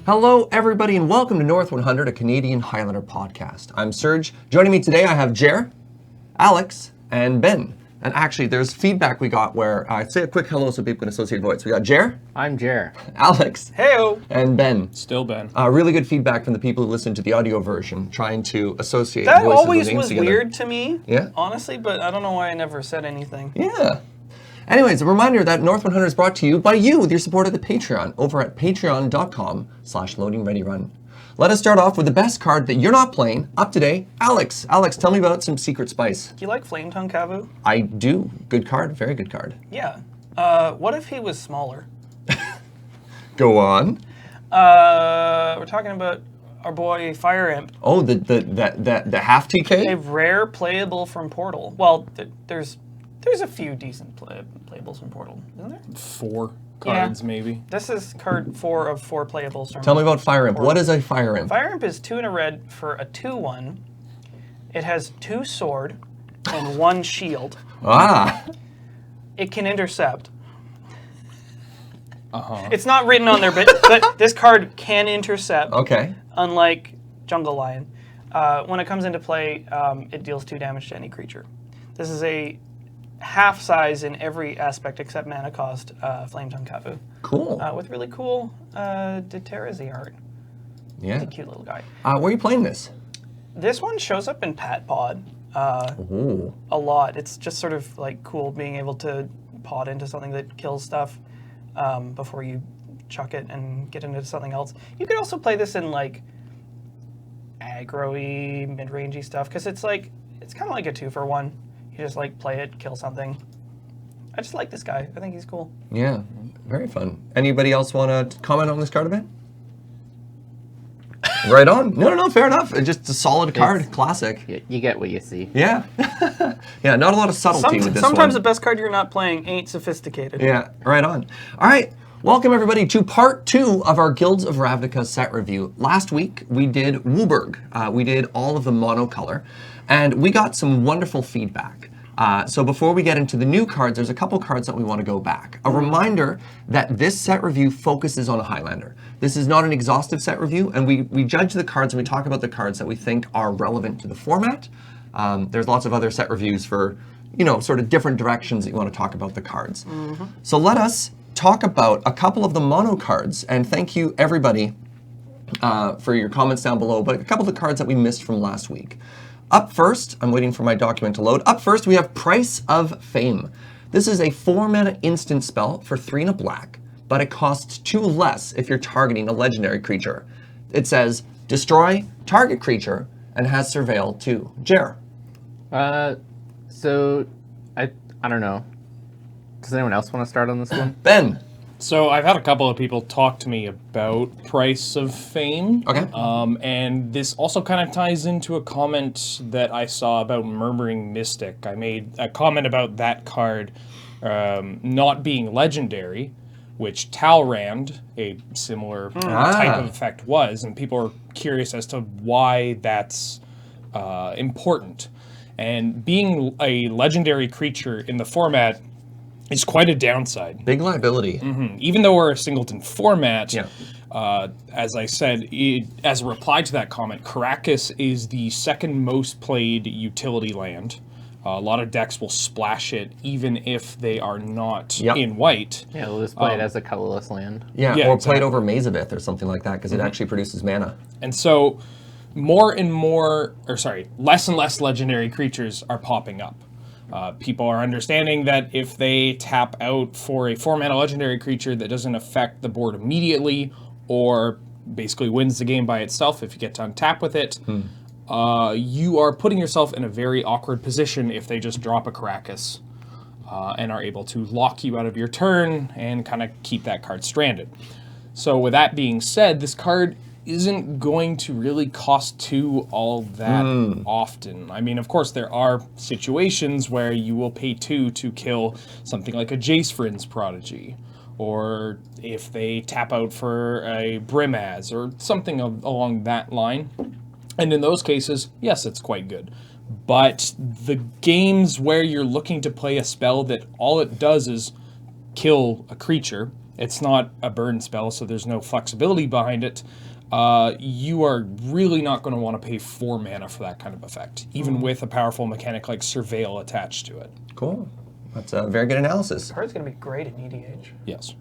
Hello, everybody, and welcome to North 100, a Canadian Highlander podcast. I'm Serge. Joining me today, I have Jer, Alex, and Ben. And actually, there's feedback we got where say a quick hello so people can associate voice. We got Jer. I'm Jer. Alex. Heyo. And Ben. Still Ben. Really good feedback from the people who listened to the audio version, trying to associate That voices always with names was together. weird to me, Yeah. honestly, but I don't know why I never said anything. Yeah. Anyways, a reminder that North 100 is brought to you by you with your support of the Patreon over at patreon.com/LoadingReadyRun. Let us start off with the best card that you're not playing up today. Alex. Alex, tell me about some secret spice. Do you like Flame Tongue Kavu? I do. Good card. Very good card. Yeah. What if he was smaller? Go on. We're talking about our boy Fire Imp. Oh, the half A TK? rare playable from Portal. Well, there's a few decent playables from Portal, isn't there? 4 cards, maybe. This is card 4 of 4 playables from Tell me about Fire Imp. What is a Fire Imp? Fire Imp is 2 and a red for a 2/1. It has 2 sword and 1 shield. Ah. It can intercept. It's not written on there, but this card can intercept. Okay. Unlike Jungle Lion. When it comes into play, it deals 2 damage to any creature. This is a half size in every aspect except mana cost Flame Tongue Kavu. Cool. With really cool Deterrazy art. Yeah. He's a cute little guy. Where are you playing this? This one shows up in Pat Pod Ooh. a lot. It's just sort of like cool being able to pod into something that kills stuff before you chuck it and get into something else. You could also play this in like aggro-y, mid-rangey stuff because it's kind of like a 2-for-1. You just like play it, kill something. I just like this guy. I think he's cool. Yeah. Very fun. Anybody else want to comment on this card a bit? Right on. No, fair enough. It's just a solid card. Classic. You get what you see. Yeah. Yeah, not a lot of subtlety with this Sometimes one. the best card you're not playing ain't sophisticated. Yeah, right on. All right. Welcome, everybody, to part 2 of our Guilds of Ravnica set review. Last week, we did Wooburg. We did all of the monocolor, and we got some wonderful feedback. So before we get into the new cards, there's a couple cards that we want to go back. A reminder that this set review focuses on a Highlander. This is not an exhaustive set review, and we judge the cards and we talk about the cards that we think are relevant to the format. There's lots of other set reviews for, sort of different directions that you want to talk about the cards. So let us talk about a couple of the mono cards, and thank you everybody for your comments down below, but a couple of the cards that we missed from last week. Up first, I'm waiting for my document to load. Up first, we have Price of Fame. This is a 4-mana instant spell for 3 and a black, but it costs 2 less if you're targeting a legendary creature. It says, destroy target creature, and has Surveil too. Jer. So, I don't know. Does anyone else want to start on this one? Ben. So I've had a couple of people talk to me about Price of Fame. Okay. And this also kind of ties into a comment that I saw about Murmuring Mystic. I made a comment about that card not being legendary, which Talrand, a similar type of effect, was, and people are curious as to why that's important. And being a legendary creature in the format is quite a downside. Big liability. Even though we're a singleton format, Yeah. as I said, as a reply to that comment, Caracas is the second most played utility land. A lot of decks will splash it even if they are not in white. Yeah, they'll just play it as a colorless land. Yeah, Yeah, or exactly. play it over Maze of Ith or something like that, because it actually produces mana. And so less and less legendary creatures are popping up. People are understanding that if they tap out for a 4-mana legendary creature that doesn't affect the board immediately, or basically wins the game by itself if you get to untap with it, you are putting yourself in a very awkward position if they just drop a Caracas and are able to lock you out of your turn and kind of keep that card stranded. So with that being said, this card isn't going to really cost 2 all that often. I mean, of course, there are situations where you will pay 2 to kill something like a Jace Vryn's Prodigy, or if they tap out for a Brimaz, or something along that line. And in those cases, yes, it's quite good. But the games where you're looking to play a spell that all it does is kill a creature, It's not a burn spell, so there's no flexibility behind it. You are really not going to want to pay 4 mana for that kind of effect, even with a powerful mechanic like Surveil attached to it. Cool. That's a very good analysis. The card's going to be great in EDH. Yes.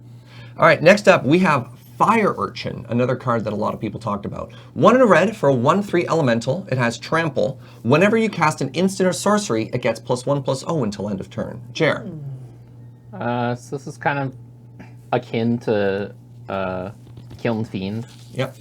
All right, next up we have Fire Urchin, another card that a lot of people talked about. 1 and a red for a 1/3 elemental. It has trample. Whenever you cast an instant or sorcery, it gets +1/+0 until end of turn. Jer. So this is kind of akin to Kiln Fiend. Yep.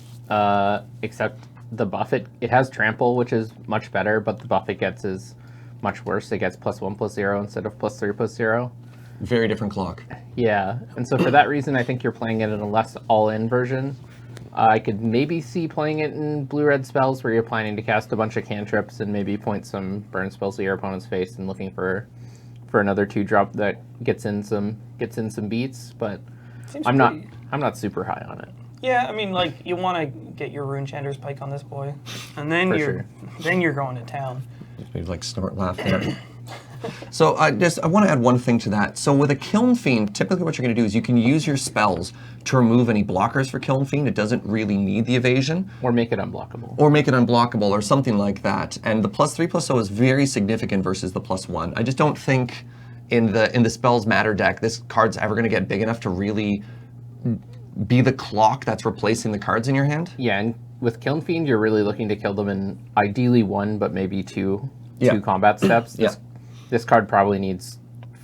Except the buff it has trample, which is much better, but the buff it gets is much worse. It gets +1/+0 instead of +3/+0. Very different clock. Yeah, and so for that reason, I think you're playing it in a less all-in version. I could maybe see playing it in blue-red spells where you're planning to cast a bunch of cantrips and maybe point some burn spells to your opponent's face and looking for another 2-drop that gets in some beats. But Seems I'm pretty- not super high on it. Yeah, I mean, like, you want to get your Rune Chanter's Pike on this boy, and then For you're going to town. Maybe like snort laugh there. So I want to add one thing to that. So with a Kiln Fiend, typically what you're going to do is you can use your spells to remove any blockers for Kiln Fiend. It doesn't really need the evasion. Or make it unblockable. Or make it unblockable or something like that. And the +3/+0 is very significant versus the +1. I just don't think in the Spells Matter deck this card's ever going to get big enough to really be the clock that's replacing the cards in your hand. Yeah, and with Kiln Fiend, you're really looking to kill them in ideally 1, but maybe 2 combat steps. This card probably needs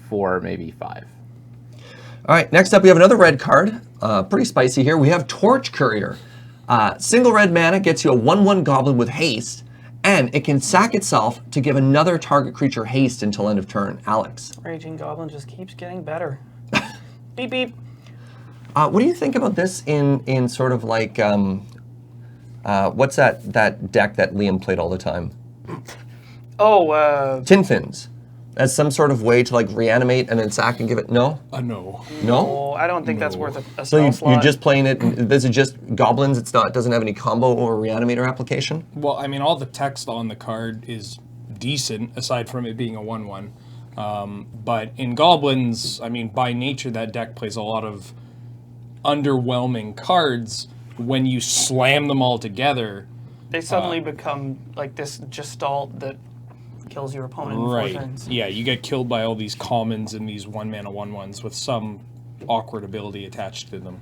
4, maybe 5. All right, next up we have another red card. Pretty spicy here. We have Torch Courier. Single red mana gets you a 1/1 goblin with haste, and it can sack itself to give another target creature haste until end of turn. Alex. Raging Goblin just keeps getting better. Beep, beep. What do you think about this in sort of like, what's that deck that Liam played all the time? Oh, Tin Fins. As some sort of way to like reanimate and then sack and give it, no? No. No? I don't think that's worth a So spell slot. you're just playing it, this is just goblins, it doesn't have any combo or reanimator application? Well, I mean, all the text on the card is decent, aside from it being a 1/1. But in Goblins, I mean, by nature, that deck plays a lot of underwhelming cards. When you slam them all together, They suddenly become like this gestalt that kills your opponent in 4 turns. Yeah, you get killed by all these commons and these 1-mana 1/1s with some awkward ability attached to them.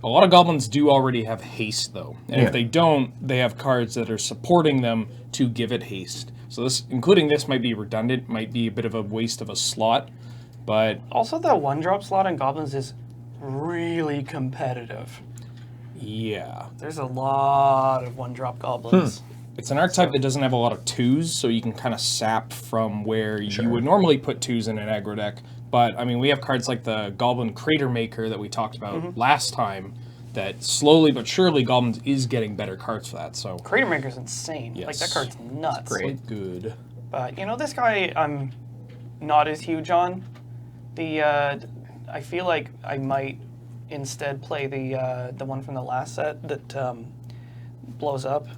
A lot of goblins do already have haste, though. And if they don't, they have cards that are supporting them to give it haste. So this, including this, might be redundant, might be a bit of a waste of a slot, but... Also, the 1-drop slot in Goblins is really competitive. Yeah. There's a lot of 1-drop Goblins. It's an archetype that doesn't have a lot of 2s, so you can kind of sap from where you would normally put 2s in an aggro deck. But, I mean, we have cards like the Goblin Crater Maker that we talked about last time, that slowly but surely Goblins is getting better cards for that, so... Crater Maker's insane. Like, that card's nuts. Great. Good. But, you know, this guy I'm not as huge on. I feel like I might instead play the one from the last set that blows up.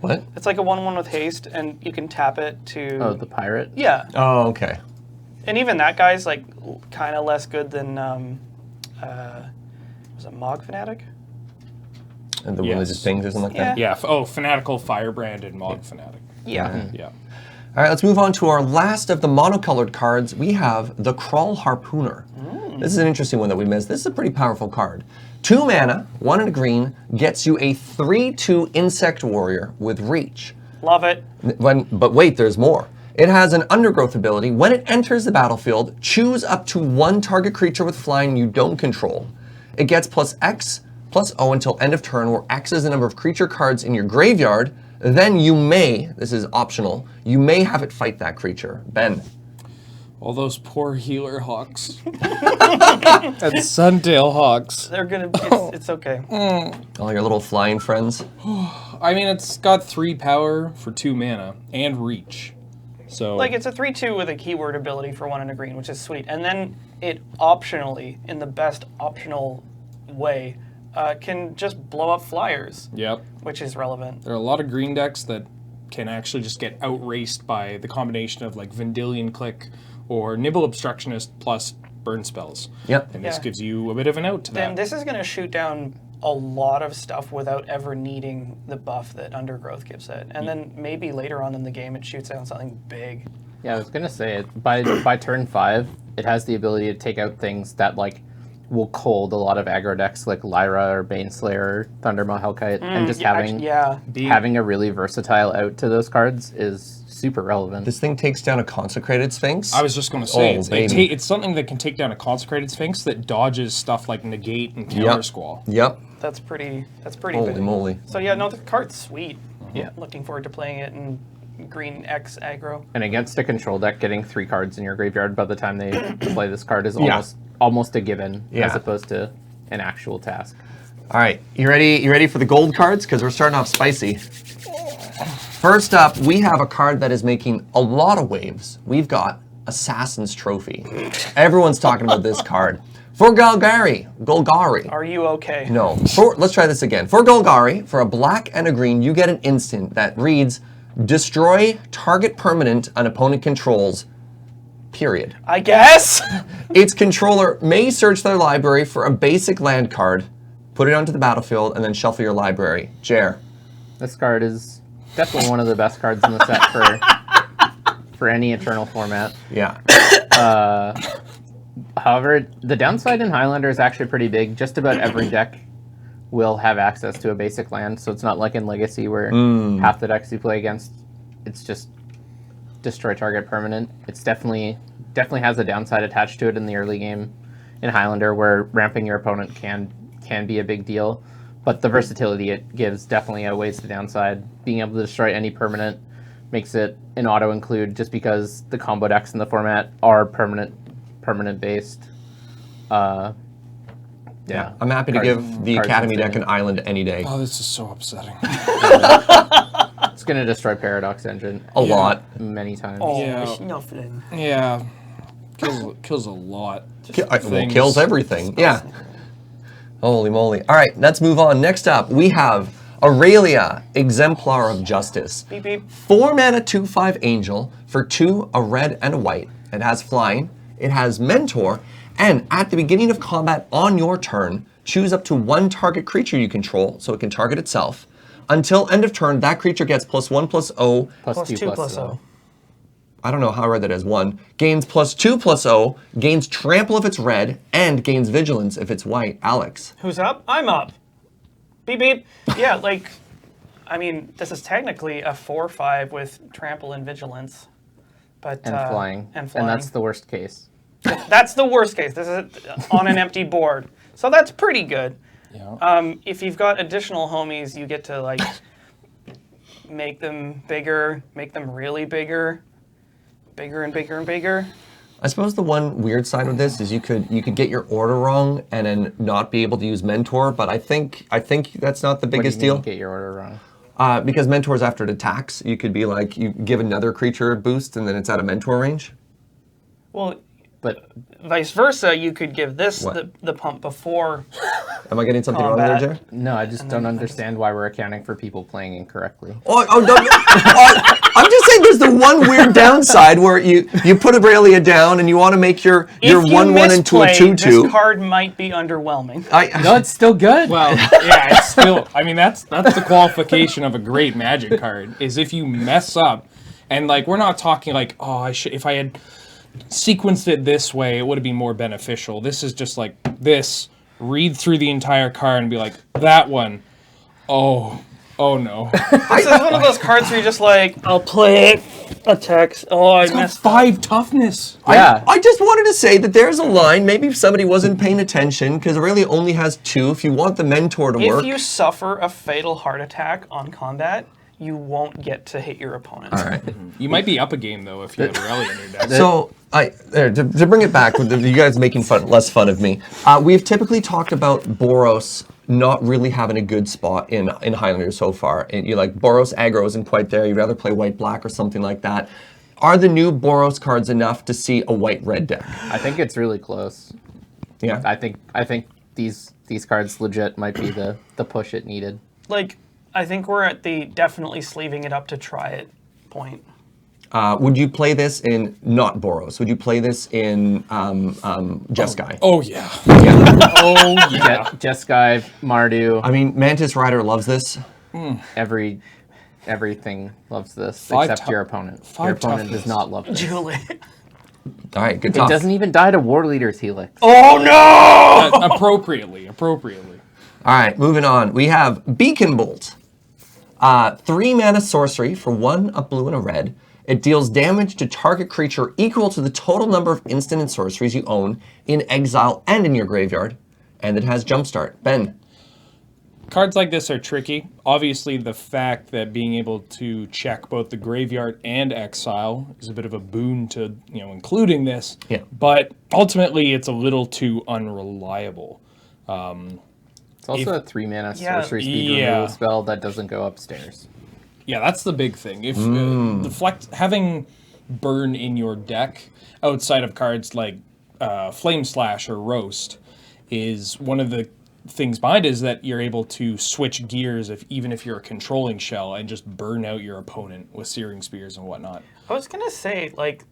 What? It's like a 1/1 with haste, and you can tap it to... Oh, the pirate? Yeah. Oh, okay. And even that guy's, like, kind of less good than, was it Mog Fanatic? And the one that just pings or something like that? Yeah, Fanatical Firebrand and Mog Fanatic. Yeah. Yeah. All right, let's move on to our last of the monocolored cards. We have the Crawl Harpooner. This is an interesting one that we missed. This is a pretty powerful card. 2 mana, 1 and a green, gets you a 3/2 Insect Warrior with Reach. Love it. But wait, there's more. It has an Undergrowth ability. When it enters the battlefield, choose up to 1 target creature with flying you don't control. It gets +X/+0 until end of turn, where X is the number of creature cards in your graveyard. Then you may, this is optional, you may have it fight that creature. Ben. All those poor healer hawks. And Suntail hawks. They're gonna, it's okay. All your little flying friends. I mean, it's got 3 power for 2 mana and reach. So Like, it's a 3/2 with a keyword ability for 1 and a green, which is sweet. And then it optionally, in the best optional way, can just blow up flyers, Yep. which is relevant. There are a lot of green decks that can actually just get outraced by the combination of like Vendilion Click or Nibble Obstructionist plus burn spells. Yep. And this Yeah. gives you a bit of an out to Then that. this is going to shoot down a lot of stuff without ever needing the buff that Undergrowth gives it. And then maybe later on in the game it shoots down something big. Yeah, I was gonna say it. By turn 5, it has the ability to take out things that like will cold a lot of aggro decks like Lyra or Baneslayer or Thundermaw Hellkite, and just having a really versatile out to those cards is super relevant. This thing takes down a Consecrated Sphinx. I was just going to say, Oh, it's, baby. it's something that can take down a Consecrated Sphinx that dodges stuff like Negate and Counter Squall. Yep. That's pretty Holy big. moly. So yeah, no, the card's sweet. Yeah. Looking forward to playing it in green X aggro. And against a control deck, getting 3 cards in your graveyard by the time they play this card is almost a given, as opposed to an actual task. All right, you ready? You ready for the gold cards? Because we're starting off spicy. First up, we have a card that is making a lot of waves. We've got Assassin's Trophy. Everyone's talking about this card. For Golgari. Are you okay? No. Let's try this again. For Golgari, for a black and a green, you get an instant that reads, destroy target permanent an opponent controls, period. I guess. Its controller may search their library for a basic land card, put it onto the battlefield, and then shuffle your library. Jer. This card is definitely one of the best cards in the set for any Eternal format. Yeah. However, the downside in Highlander is actually pretty big. Just about every deck will have access to a basic land, so it's not like in Legacy where half the decks you play against, it's just destroy target permanent. It's definitely has a downside attached to it in the early game in Highlander, where ramping your opponent can be a big deal. But the versatility it gives definitely outweighs the downside. Being able to destroy any permanent makes it an auto-include just because the combo decks in the format are permanent based. Yeah. I'm happy to give the cards Academy deck insane. an island any day. Oh, this is so upsetting. It's going to destroy Paradox Engine A lot. many times. Oh, Yeah. nothing. Yeah. Kills a lot. Well, kills everything. Yeah. Holy moly. All right, let's move on. Next up, we have Aurelia, Exemplar of Justice. Beep beep. 4 mana, 2/5 Angel for 2, a red and a white. It has flying, it has Mentor, and at the beginning of combat on your turn, choose up to 1 target creature you control, so it can target itself. Until end of turn, that creature gets +1/+0. Plus 2 plus plus 0. I don't know how I read that as 1. Gains +2/+0, gains trample if it's red, and gains vigilance if it's white. Alex. Who's up? I'm up. Beep beep. Yeah, like, I mean, this is technically a 4/5 with trample and vigilance, but And flying. And flying. And that's the worst case. That's the worst case. This is on an empty board, so that's pretty good. Yeah. If you've got additional homies, you get to like make them bigger, make them really bigger and bigger and bigger. I suppose the one weird side of this is you could get your order wrong and then not be able to use Mentor, but I think that's not the biggest What do you deal. mean, get your order wrong. Because Mentor's after it attacks, you could be like, you give another creature a boost and then it's out of Mentor range. Well, But vice versa, you could give this What? the pump before. Am I getting something wrong there, Combat. Jer? no, I just don't understand why we're accounting for people playing incorrectly. Oh, no, I'm just saying there's the one weird downside where you put Aurelia down and you want to make your If you 1/1 into a misplay, 2/2. this card might be underwhelming. No, it's still good. Well, yeah, it's still. I mean, that's the qualification of a great Magic card is if you mess up, and like we're not talking like, oh, if I had sequenced it this way, it would have been more beneficial. This is just like this. Read through the entire card and be like, that one. Oh no. This is one of those cards where you're just like, I'll play it, attacks. Oh, I It's got messed up. 5 toughness. yeah. I just wanted to say that there's a line, maybe if somebody wasn't paying attention, because Aurelia only has 2. If you want the Mentor to work. If you suffer a fatal heart attack on combat, you won't get to hit your opponent. All right. You might be up a game though if you have Aurelia in your deck. So, to bring it back, with you guys making less fun of me, we've typically talked about Boros not really having a good spot in Highlander so far. And you like Boros aggro isn't quite there. You'd rather play white-black or something like that. Are the new Boros cards enough to see a white-red deck? I think it's really close. Yeah. I think these cards legit might be the push it needed. Like, I think we're at the definitely sleeving it up to try it point. Would you play this in not Boros? Would you play this in Jeskai? Oh yeah. Oh yeah. Jeskai, Mardu, I mean, Mantis Rider loves this. everything loves this Five except tou- your opponent. five Your opponent toughness. does not love this. Julie. All right, good It talk. doesn't even die to War Leader's Helix. Oh no! Appropriately. All right, moving on. We have Beacon Bolt. 3 mana sorcery for 1, a blue and a red. It deals damage to target creature equal to the total number of instant and sorceries you own in exile and in your graveyard. And it has Jumpstart. Ben. Cards like this are tricky. Obviously, the fact that being able to check both the graveyard and exile is a bit of a boon to, including this. Yeah. But ultimately, it's a little too unreliable. It's also a 3 mana sorcery speed removal spell that doesn't go upstairs. Yeah, that's the big thing. If having burn in your deck outside of cards like Flame Slash or Roast is one of the things behind it, is that you're able to switch gears even if you're a controlling shell and just burn out your opponent with Searing Spears and whatnot. I was gonna say, like,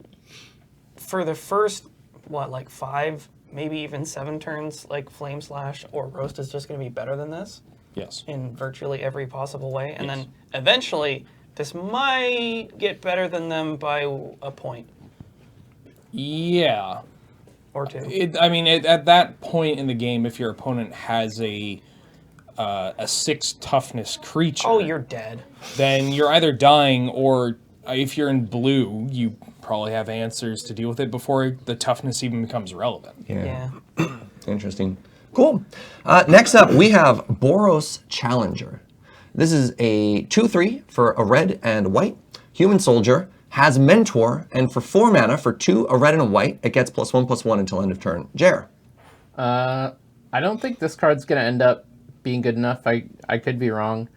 for the first 5, maybe even 7 turns, like Flame Slash or Roast is just gonna be better than this Yes. in virtually every possible way, and then eventually this might get better than them by a point Yeah. or 2. At that point in the game, if your opponent has a 6 toughness creature, Oh, you're dead. then you're either dying, or if you're in blue, you probably have answers to deal with it before the toughness even becomes relevant. Yeah. Interesting. Cool. Next up, we have Boros Challenger. This is a 2/3 for a red and white. Human Soldier has Mentor, and for 4 mana, for 2, a red and a white, it gets +1/+1 until end of turn. Jer. I don't think this card's going to end up being good enough. I could be wrong.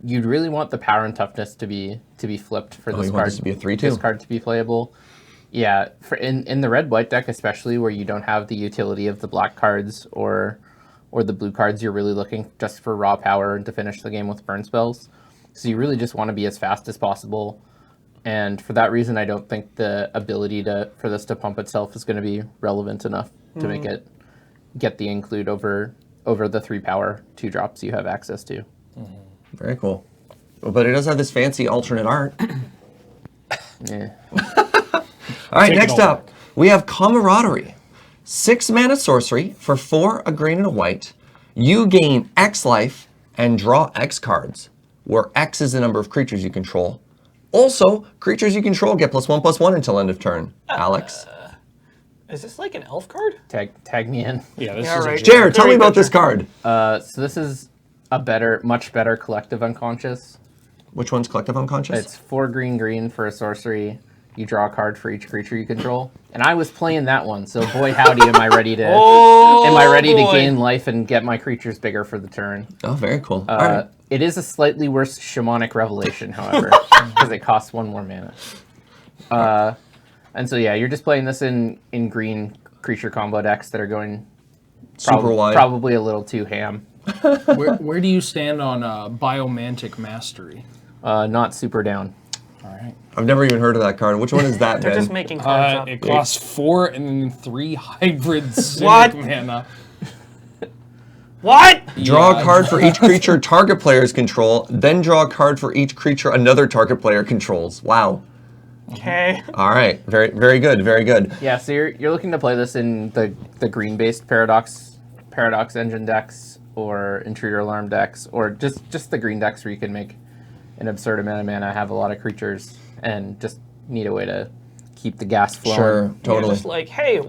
You'd really want the power and toughness to be flipped for this you card. want this to be a 3/2? This card to be playable. Yeah, in the red-white deck especially, where you don't have the utility of the black cards or the blue cards, you're really looking just for raw power and to finish the game with burn spells. So you really just want to be as fast as possible. And for that reason, I don't think the ability for this to pump itself is going to be relevant enough to make it get the include over the 3 power 2 drops you have access to. Very cool. Well, but it does have this fancy alternate art. Yeah. All right, Take it next all up, we have Camaraderie. 6 mana sorcery for 4, a green and a white. You gain X life and draw X cards, where X is the number of creatures you control. Also, creatures you control get +1/+1 until end of turn. Alex? Is this like an elf card? Tag me in. Yeah, this Yeah, is right. a Jared, tell me Very about good, this Jared. card. So this is a much better collective unconscious. Which one's Collective Unconscious? It's 4 green for a sorcery. You draw a card for each creature you control. And I was playing that one, so boy howdy am I ready to boy. gain life and get my creatures bigger for the turn. Oh, very cool. All right. It is a slightly worse Shamanic Revelation, however, because it costs 1 more mana. And so yeah, you're just playing this in green creature combo decks that are going Super wide. probably a little too ham. Where do you stand on Biomantic Mastery? Not super down. All right. I've never even heard of that card. Which one is that, They're Ben? just making cards up. It costs 4 and then 3 hybrids. What? Mana. What? Draw Yeah. a card for each creature target players control, then draw a card for each creature another target player controls. Wow. Okay. All right. Very, very good. Very good. Yeah, so you're looking to play this in the green-based Paradox Engine decks or Intruder Alarm decks, or just the green decks where you can make an absurd amount of mana, have a lot of creatures, and just need a way to keep the gas flowing. Sure. You're Totally. just like, hey,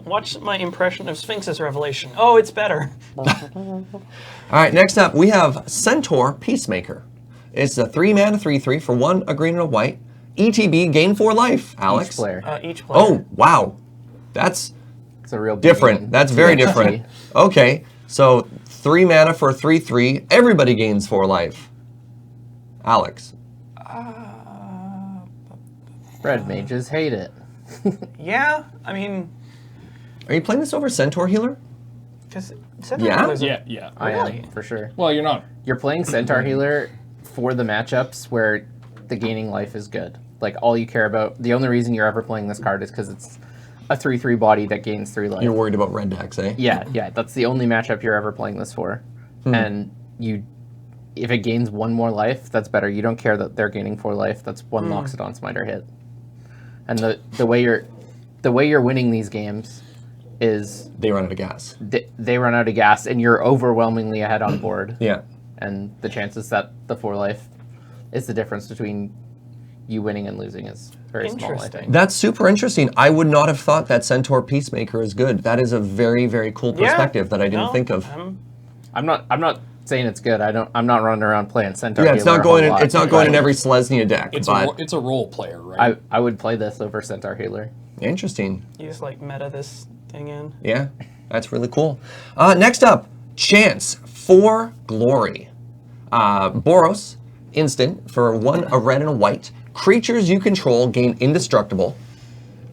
watch my impression of Sphinx's Revelation. Oh, it's better. All right. Next up, we have Centaur Peacemaker. It's a 3 mana 3/3 for 1, a green and a white. ETB, gain 4 life. Alex. Each player. Each player. Oh, wow. That's It's a real big different. game. That's very TXT. different. Okay. So 3 mana for a 3/3. Everybody gains 4 life. Alex. Red mages hate it. Yeah, I mean, Are you playing this over Centaur Healer? because Yeah? Yeah. I Really? am, for sure. Well, you're not. You're playing Centaur Healer for the matchups where the gaining life is good. like all you care about, the only reason you're ever playing this card is because it's a 3/3 body that gains 3 life. You're worried about red decks, eh? Yeah, that's the only matchup you're ever playing this for. And if it gains 1 more life, that's better. You don't care that they're gaining 4 life. That's 1 Loxodon Smiter hit. And the way you're winning these games is They run out of gas. they run out of gas, and you're overwhelmingly ahead on board. Yeah. And the chances that the 4 life is the difference between you winning and losing is very small, I Interesting. think. That's super interesting. I would not have thought that Centaur Peacemaker is good. That is a very, very cool perspective that I didn't think of. I'm not saying it's good. I'm not running around playing Centaur. Yeah, it's Healer not a whole going. lot, It's not going in but every Selesnya deck. It's But a role player, right? I would play this over Centaur Healer. interesting. You just like meta this thing in. Yeah, that's really cool. Next up, Chance for Glory. Boros, instant for 1, a red and a white. Creatures you control gain indestructible.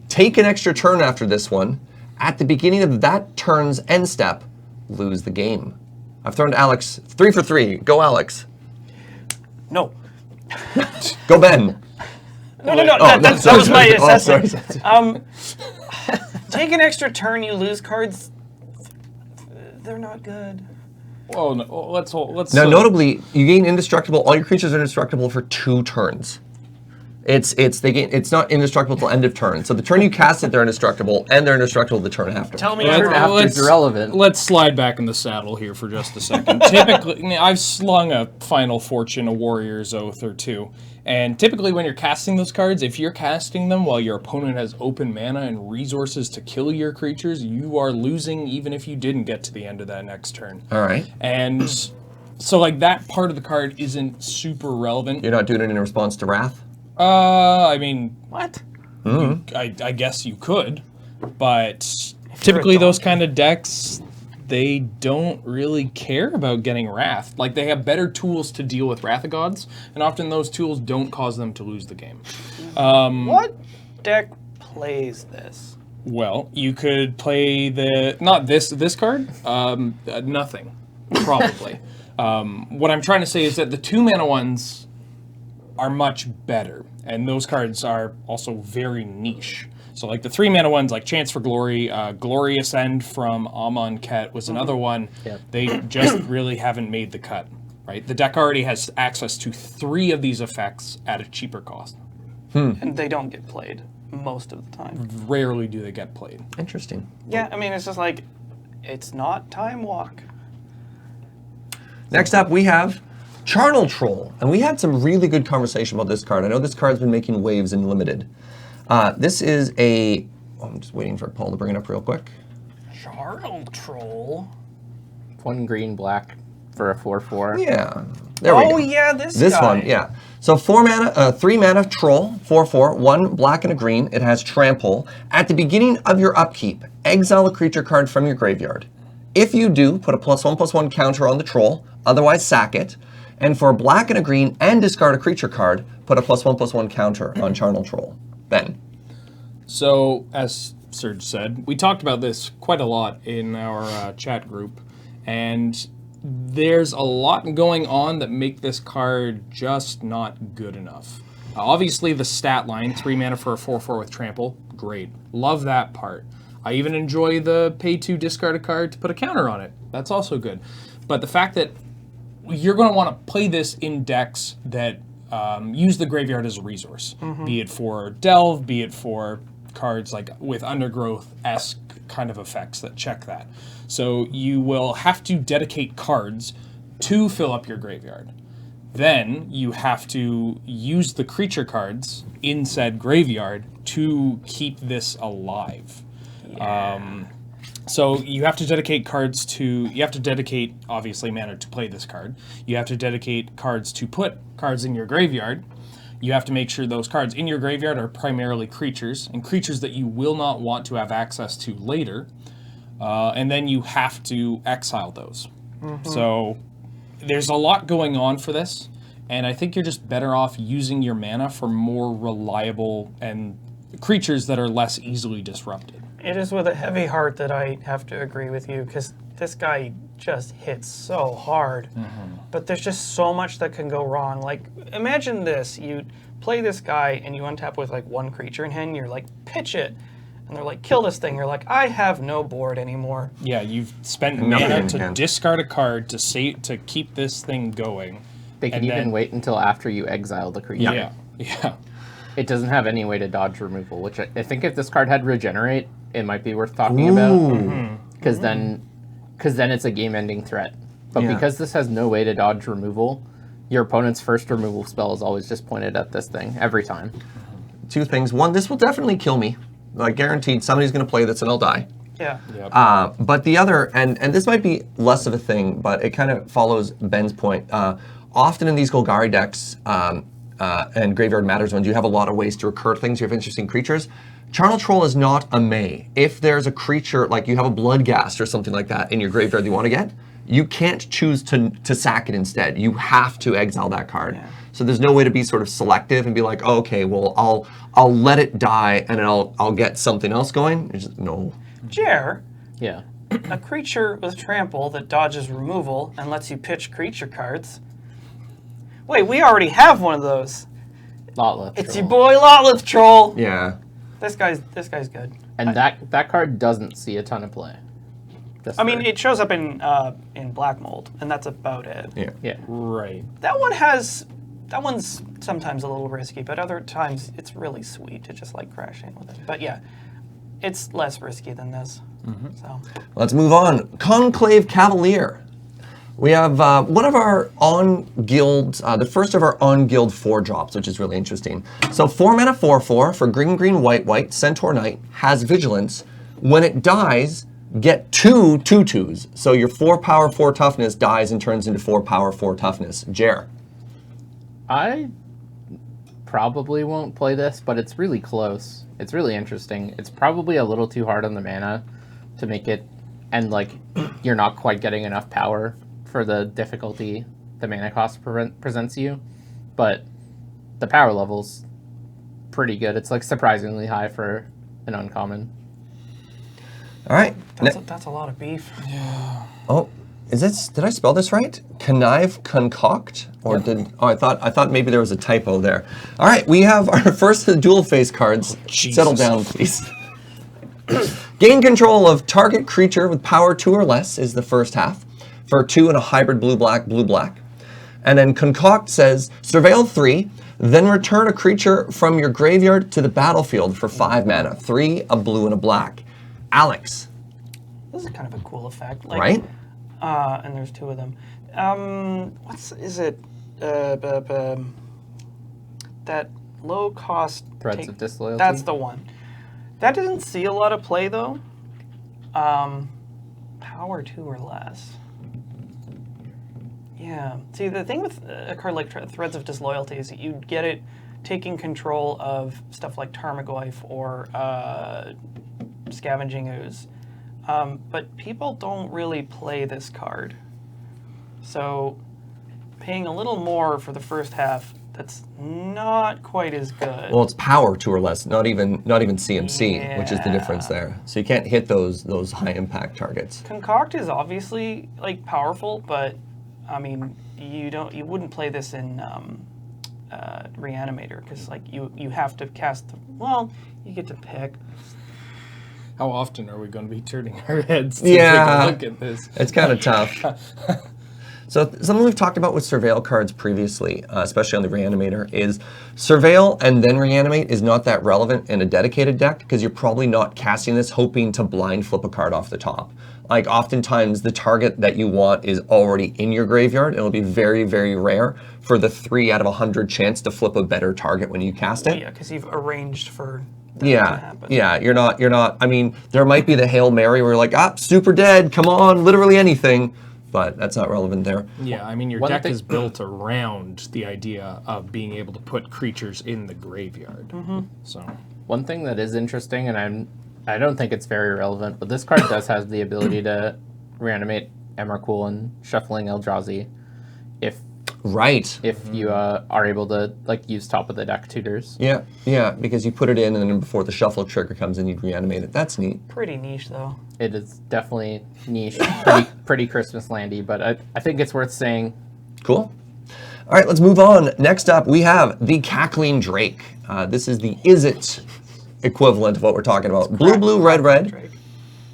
Take an extra turn after this one. At the beginning of that turn's end step, lose the game. I've thrown to Alex 3 for 3. Go, Alex. No. Go, Ben. No. Oh, that was my assessment. sorry. Take an extra turn, you lose cards. They're not good. Oh, no, let's Now, notably, you gain indestructible. All your creatures are indestructible for 2 turns. It's not indestructible till end of turn. So the turn you cast it, they're indestructible, and they're indestructible the turn after. Tell me Turn you're after is irrelevant. Let's slide back in the saddle here for just a second. Typically, I've slung a Final Fortune, a Warrior's Oath or 2. And typically when you're casting those cards, if you're casting them while your opponent has open mana and resources to kill your creatures, you are losing even if you didn't get to the end of that next turn. All right. And so like that part of the card isn't super relevant. You're not doing it in response to Wrath? I mean, what? I guess you could, but typically those kind of decks, they don't really care about getting Wrath. Like, they have better tools to deal with Wrath of Gods, and often those tools don't cause them to lose the game. What deck plays this? Well, you could play not this card, nothing, probably. What I'm trying to say is that the 2-mana ones are much better, and those cards are also very niche. So like the 3-mana ones, like Chance for Glory, Glory Ascend from Amon Ket was another one. Yep. They just really haven't made the cut, right? The deck already has access to 3 of these effects at a cheaper cost. And they don't get played most of the time. Rarely do they get played. Interesting. Yeah, I mean, it's just like, it's not Time Walk. Next up, we have Charnel Troll, and we had some really good conversation about this card. I know this card's been making waves in Limited. This is a... Oh, I'm just waiting for Paul to bring it up real quick. Charnel Troll? 1 green, black for a 4/4. Yeah, there we go. Oh yeah, this This guy. one, yeah. So 4 mana, 3 mana Troll, 4/4, 1 black and a green. It has Trample. At the beginning of your upkeep, exile a creature card from your graveyard. If you do, put a +1/+1 counter on the Troll, otherwise sack it. And for a black and a green and discard a creature card, put a +1/+1 counter on Charnel Troll. Ben. So, as Serge said, we talked about this quite a lot in our chat group, and there's a lot going on that make this card just not good enough. Obviously, the stat line, 3 mana for a 4/4 with Trample, great. Love that part. I even enjoy the pay 2 discard a card to put a counter on it. That's also good. But the fact that you're going to want to play this in decks that use the graveyard as a resource, be it for Delve, be it for cards like with Undergrowth-esque kind of effects that check that. So you will have to dedicate cards to fill up your graveyard. Then you have to use the creature cards in said graveyard to keep this alive. So you have to dedicate cards to, you have to dedicate, obviously, mana to play this card. You have to dedicate cards to put cards in your graveyard. You have to make sure those cards in your graveyard are primarily creatures, and creatures that you will not want to have access to later. And then you have to exile those. So there's a lot going on for this, and I think you're just better off using your mana for more reliable and creatures that are less easily disrupted. It is with a heavy heart that I have to agree with you, because this guy just hits so hard. But there's just so much that can go wrong. Like, imagine this. You play this guy and you untap with like one creature in hand, and you're like, pitch it. And they're like, kill this thing. You're like, I have no board anymore. Yeah, you've spent Nothing mana in to hand. discard a card to keep this thing going. They can And even then- wait until after you exile the creature. Yeah. It doesn't have any way to dodge removal, which I think if this card had regenerate, it might be worth talking about. Because then it's a game-ending threat. But Yeah. because this has no way to dodge removal, your opponent's first removal spell is always just pointed at this thing every time. Two things. One, this will definitely kill me. Like, guaranteed, somebody's going to play this and I'll die. Yeah. Yep. But the other, and this might be less of a thing, but it kind of follows Ben's point. Often in these Golgari decks and Graveyard Matters ones, you have a lot of ways to recur things. You have interesting creatures. Charnel Troll is not a May. If there's a creature, like you have a Bloodghast or something like that in your graveyard that you want to get, you can't choose to sack it instead. You have to exile that card. Yeah. So there's no way to be sort of selective and be like, oh, okay, well, I'll let it die and then I'll get something else going. It's just, no. Jer, Yeah. a creature with trample that dodges removal and lets you pitch creature cards. Wait, we already have one of those. Lotleth It's Troll. your boy Lotleth Troll. Yeah. This guy's good. And that card doesn't see a ton of play. This I mean, card. it shows up in Black Mold, and that's about it. Yeah. Yeah. Right. That one's sometimes a little risky, but other times it's really sweet to just like crash in with it. But yeah, it's less risky than this. So Let's move on. Conclave Cavalier. We have one of our on-guild, the first of our on-guild 4 drops, which is really interesting. So 4 mana 4/4 for green, green, white, white, Centaur Knight, has Vigilance. When it dies, get 2 2/2s. So your 4 power, 4 toughness dies and turns into 4 power, 4 toughness. Jer. I probably won't play this, but it's really close. It's really interesting. It's probably a little too hard on the mana to make it, and like you're not quite getting enough power for the difficulty the mana cost presents you, but the power level's pretty good. It's like surprisingly high for an uncommon. All right. that's a lot of beef. Oh, is this? Did I spell this right? Connive, concoct, or did? Oh, I thought maybe there was a typo there. All right, we have our first dual face cards. Jesus. Settle down, please. Gain control of target creature with power 2 or less is the first half, for 2 and a hybrid blue-black, blue-black. And then Concoct says, surveil 3, then return a creature from your graveyard to the battlefield for 5 mana. 3, a blue and a black. Alex, This is kind of a cool effect, like, right? And there's 2 of them. Is it? That low cost Threads of Disloyalty? That's the one. That didn't see a lot of play though. Power 2 or less. Yeah. See, the thing with a card like Threads of Disloyalty is that you get it taking control of stuff like Tarmogoyf or Scavenging Ooze. But people don't really play this card. So paying a little more for the first half, that's not quite as good. Well, it's power 2 or less, not even CMC, which is the difference Yeah. there. So you can't hit those high impact targets. Concoct is obviously like powerful, but I mean, you wouldn't play this in Reanimator because like you have to cast. Well, you get to pick. How often are we going to be turning our heads to Yeah. take a look at this? It's kind of tough. So something we've talked about with Surveil cards previously, especially on the Reanimator, is Surveil and then Reanimate is not that relevant in a dedicated deck because you're probably not casting this hoping to blind flip a card off the top. Like oftentimes the target that you want is already in your graveyard. It'll be very, very rare for the 3 out of 100 chance to flip a better target when you cast it. Yeah, because you've arranged for that to happen. Yeah, you're not, I mean, there might be the Hail Mary where you're like, super dead, come on, literally anything, but that's not relevant there. Yeah, I mean, your One deck thing- is built around the idea of being able to put creatures in the graveyard. So, One thing that is interesting, and I don't think it's very relevant, but this card does have the ability to reanimate Emrakul and shuffling Eldrazi if Right. if you are able to like use top of the deck tutors. Yeah, yeah, because you put it in and then before the shuffle trigger comes in, you reanimate it. That's neat. Pretty niche, though. It is definitely niche, pretty Christmas landy, but I think it's worth saying. Cool. All right, let's move on. Next up, we have the Cackling Drake. This is the Is-It equivalent of what we're talking about. Blue, red, red. Drake.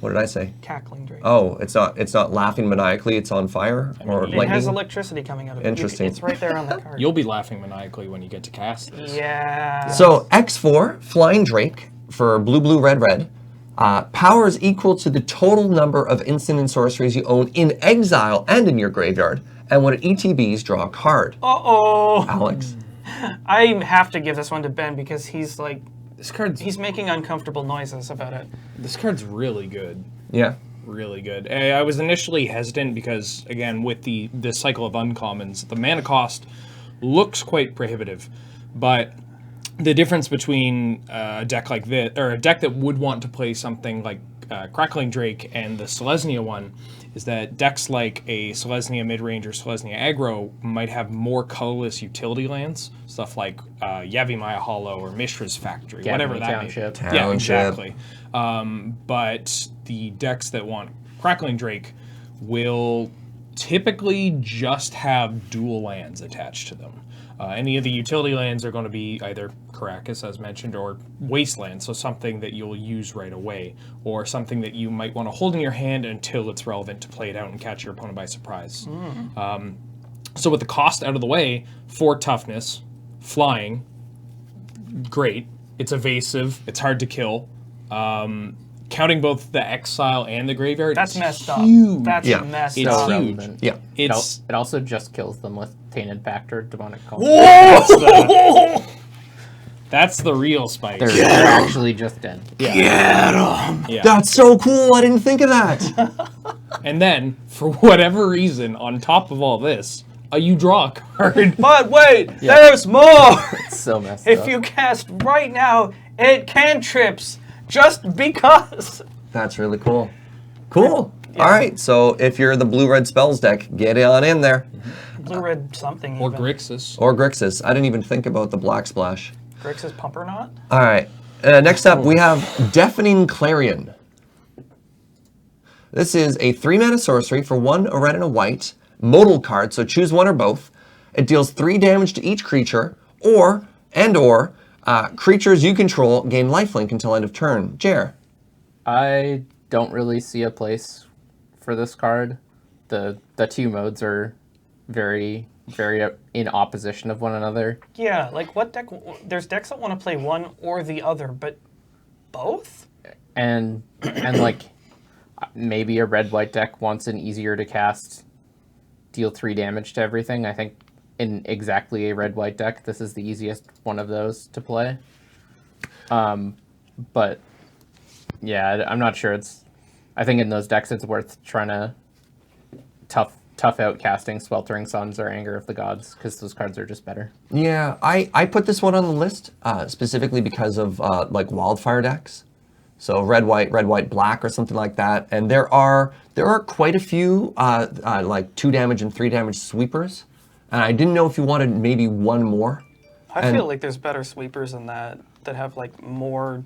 What did I say? Cackling Drake. Oh, it's not laughing maniacally, it's on fire? Or It lightning? has electricity coming out of it. Interesting. It's right there on the card. You'll be laughing maniacally when you get to cast this. Yeah. So X4, Flying Drake, for blue, red, red. Power is equal to the total number of instant and sorceries you own in exile and in your graveyard. And when it ETBs, draw a card. Uh-oh. Alex. I have to give this one to Ben because he's like, He's making uncomfortable noises about it. This card's really good. Yeah. Really good. I was initially hesitant because, again, with the cycle of uncommons, the mana cost looks quite prohibitive. But the difference between a deck like this, or a deck that would want to play something like Crackling Drake and the Selesnya one, is that decks like a Selesnya midrange or Selesnya aggro might have more colorless utility lands, stuff like Yavimaya Hollow or Mishra's Factory, whatever that Township. may be. Yeah, exactly. But the decks that want Crackling Drake will typically just have dual lands attached to them. Any of the utility lands are going to be either Caracas, as mentioned, or Wasteland, so something that you'll use right away, or something that you might want to hold in your hand until it's relevant to play it out and catch your opponent by surprise. So with the cost out of the way, 4 toughness, flying, great. It's evasive, it's hard to kill. Counting both the exile and the graveyard, That's it's messed up. Huge. That's Yeah. messed It's up. huge. Relevant. Yeah. It also just kills them with Tainted Pact or Demonic Call. That's the real spice. They're actually just dead. Yeah. That's so cool. I didn't think of that. And then, for whatever reason, on top of all this, you draw a card. But wait, there's more! It's so messed If up. you cast right now, it cantrips just because. That's really cool. Cool. All right. So if you're the blue-red spells deck, get on in there. Blue-red something Or even. Grixis. Or Grixis. I didn't even think about the Black Splash. Grixis Pumper Knot? All right. Next up, we have Deafening Clarion. This is a 3-mana sorcery for 1, a red and a white. Modal card, so choose one or both. It deals 3 damage to each creature, or creatures you control gain lifelink until end of turn. Jer. I don't really see a place for this card. The 2 modes are very in opposition of one another. Yeah, like what deck? There's decks that want to play one or the other, but both? And like maybe a red-white deck wants an easier to cast, deal 3 damage to everything. I think in exactly a red-white deck, this is the easiest one of those to play. But yeah, I'm not sure. I think in those decks it's worth trying to tough out casting Sweltering Suns or Anger of the Gods, because those cards are just better. Yeah, I put this one on the list specifically because of like wildfire decks. So red, white, black, or something like that. And there are quite a few like 2 damage and 3 damage sweepers. And I didn't know if you wanted maybe one more. I feel like there's better sweepers than that have like more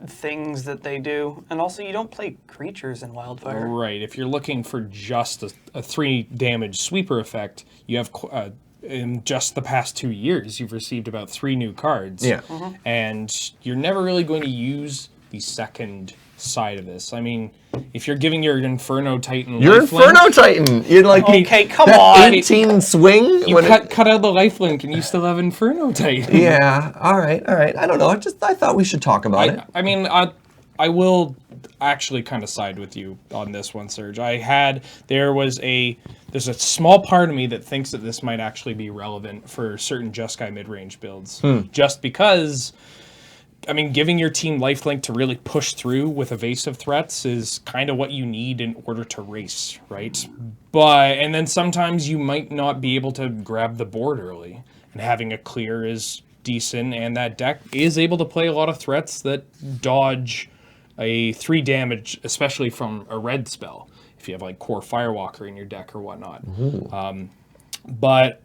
things that they do. And also you don't play creatures in Wildfire. Right. If you're looking for just a 3 damage sweeper effect, you have in just the past 2 years, you've received about 3 new cards. Yeah. And you're never really going to use the second side of this. I mean, if you're giving your Inferno Titan You're lifelink, Inferno Titan. You're like Okay, come that on. 18 swing. you when cut out the lifelink and you still have Inferno Titan. yeah. All right. I don't know. I thought we should talk about it. I mean, I will actually kind of side with you on this one, Serge. There's a small part of me that thinks that this might actually be relevant for certain Jeskai mid-range builds. Just because, I mean, giving your team lifelink to really push through with evasive threats is kind of what you need in order to race, right? And then sometimes you might not be able to grab the board early, and having a clear is decent, and that deck is able to play a lot of threats that dodge a 3 damage, especially from a red spell, if you have like Core Firewalker in your deck or whatnot. But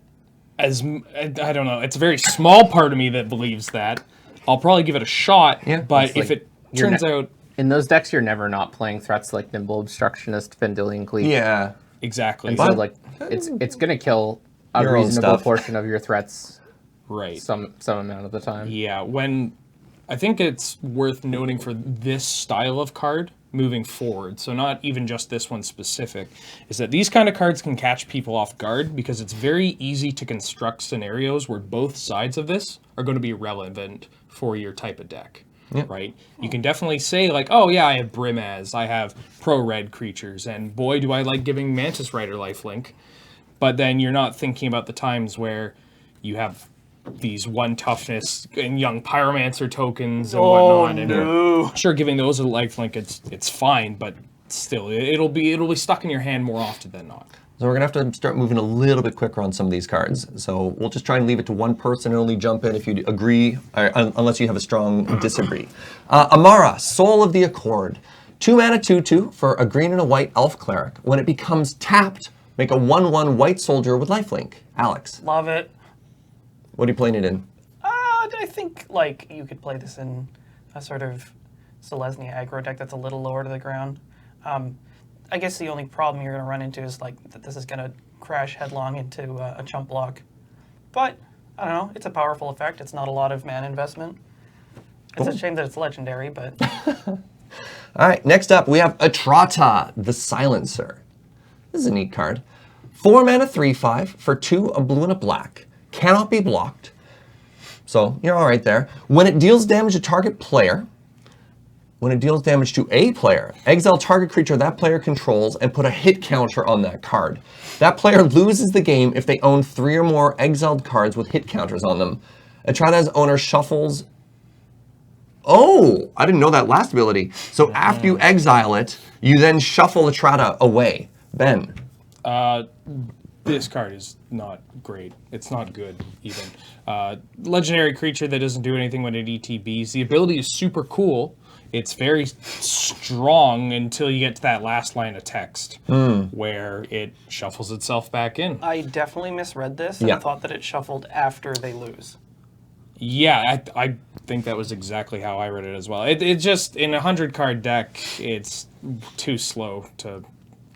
I don't know, it's a very small part of me that believes that. I'll probably give it a shot, Yeah. but It's if like it turns out... In those decks, you're never not playing threats like Nimble Obstructionist, Vendilion Cleave. Yeah. Exactly. And so, like, it's going to kill a Your own reasonable stuff. portion of your threats Right. some amount of the time. Yeah, I think it's worth noting for this style of card moving forward, so not even just this one specific, is that these kind of cards can catch people off guard because it's very easy to construct scenarios where both sides of this are going to be relevant for your type of deck. Yeah. Right? You can definitely say, like, oh yeah, I have Brimaz, I have pro-red creatures, and boy do I like giving Mantis Rider lifelink. But then you're not thinking about the times where you have these 1 toughness and young pyromancer tokens and whatnot. And sure, giving those a lifelink, it's fine, but still, it'll be stuck in your hand more often than not. So we're gonna have to start moving a little bit quicker on some of these cards. So we'll just try and leave it to one person and only jump in if you agree, unless you have a strong disagree. Amara, Soul of the Accord. 2 mana 2/2 for a green and a white elf cleric. When it becomes tapped, make a 1/1 white soldier with lifelink. Alex, Love it. what are you playing it in? I think like you could play this in a sort of Selesnya aggro deck that's a little lower to the ground. I guess the only problem you're going to run into is like that this is going to crash headlong into a chump block. But I don't know. It's a powerful effect. It's not a lot of mana investment. It's a shame that it's legendary, but All right, next up we have Atrata, the Silencer. This is a neat card. 4 mana 3/5 for 2, a blue and a black. Cannot be blocked. So you're all right there. When it deals damage to target player, when it deals damage to a player, exile target creature that player controls and put a hit counter on that card. That player loses the game if they own 3 or more exiled cards with hit counters on them. Atrata's owner shuffles. Oh, I didn't know that last ability. So after you exile it, you then shuffle Atrata away. Ben. This card is not great. It's not good, even. Legendary creature that doesn't do anything when it ETBs. The ability is super cool. It's very strong until you get to that last line of text, where it shuffles itself back in. I definitely misread this and thought that it shuffled after they lose. Yeah, I think that was exactly how I read it as well. It just, in a 100-card deck, it's too slow to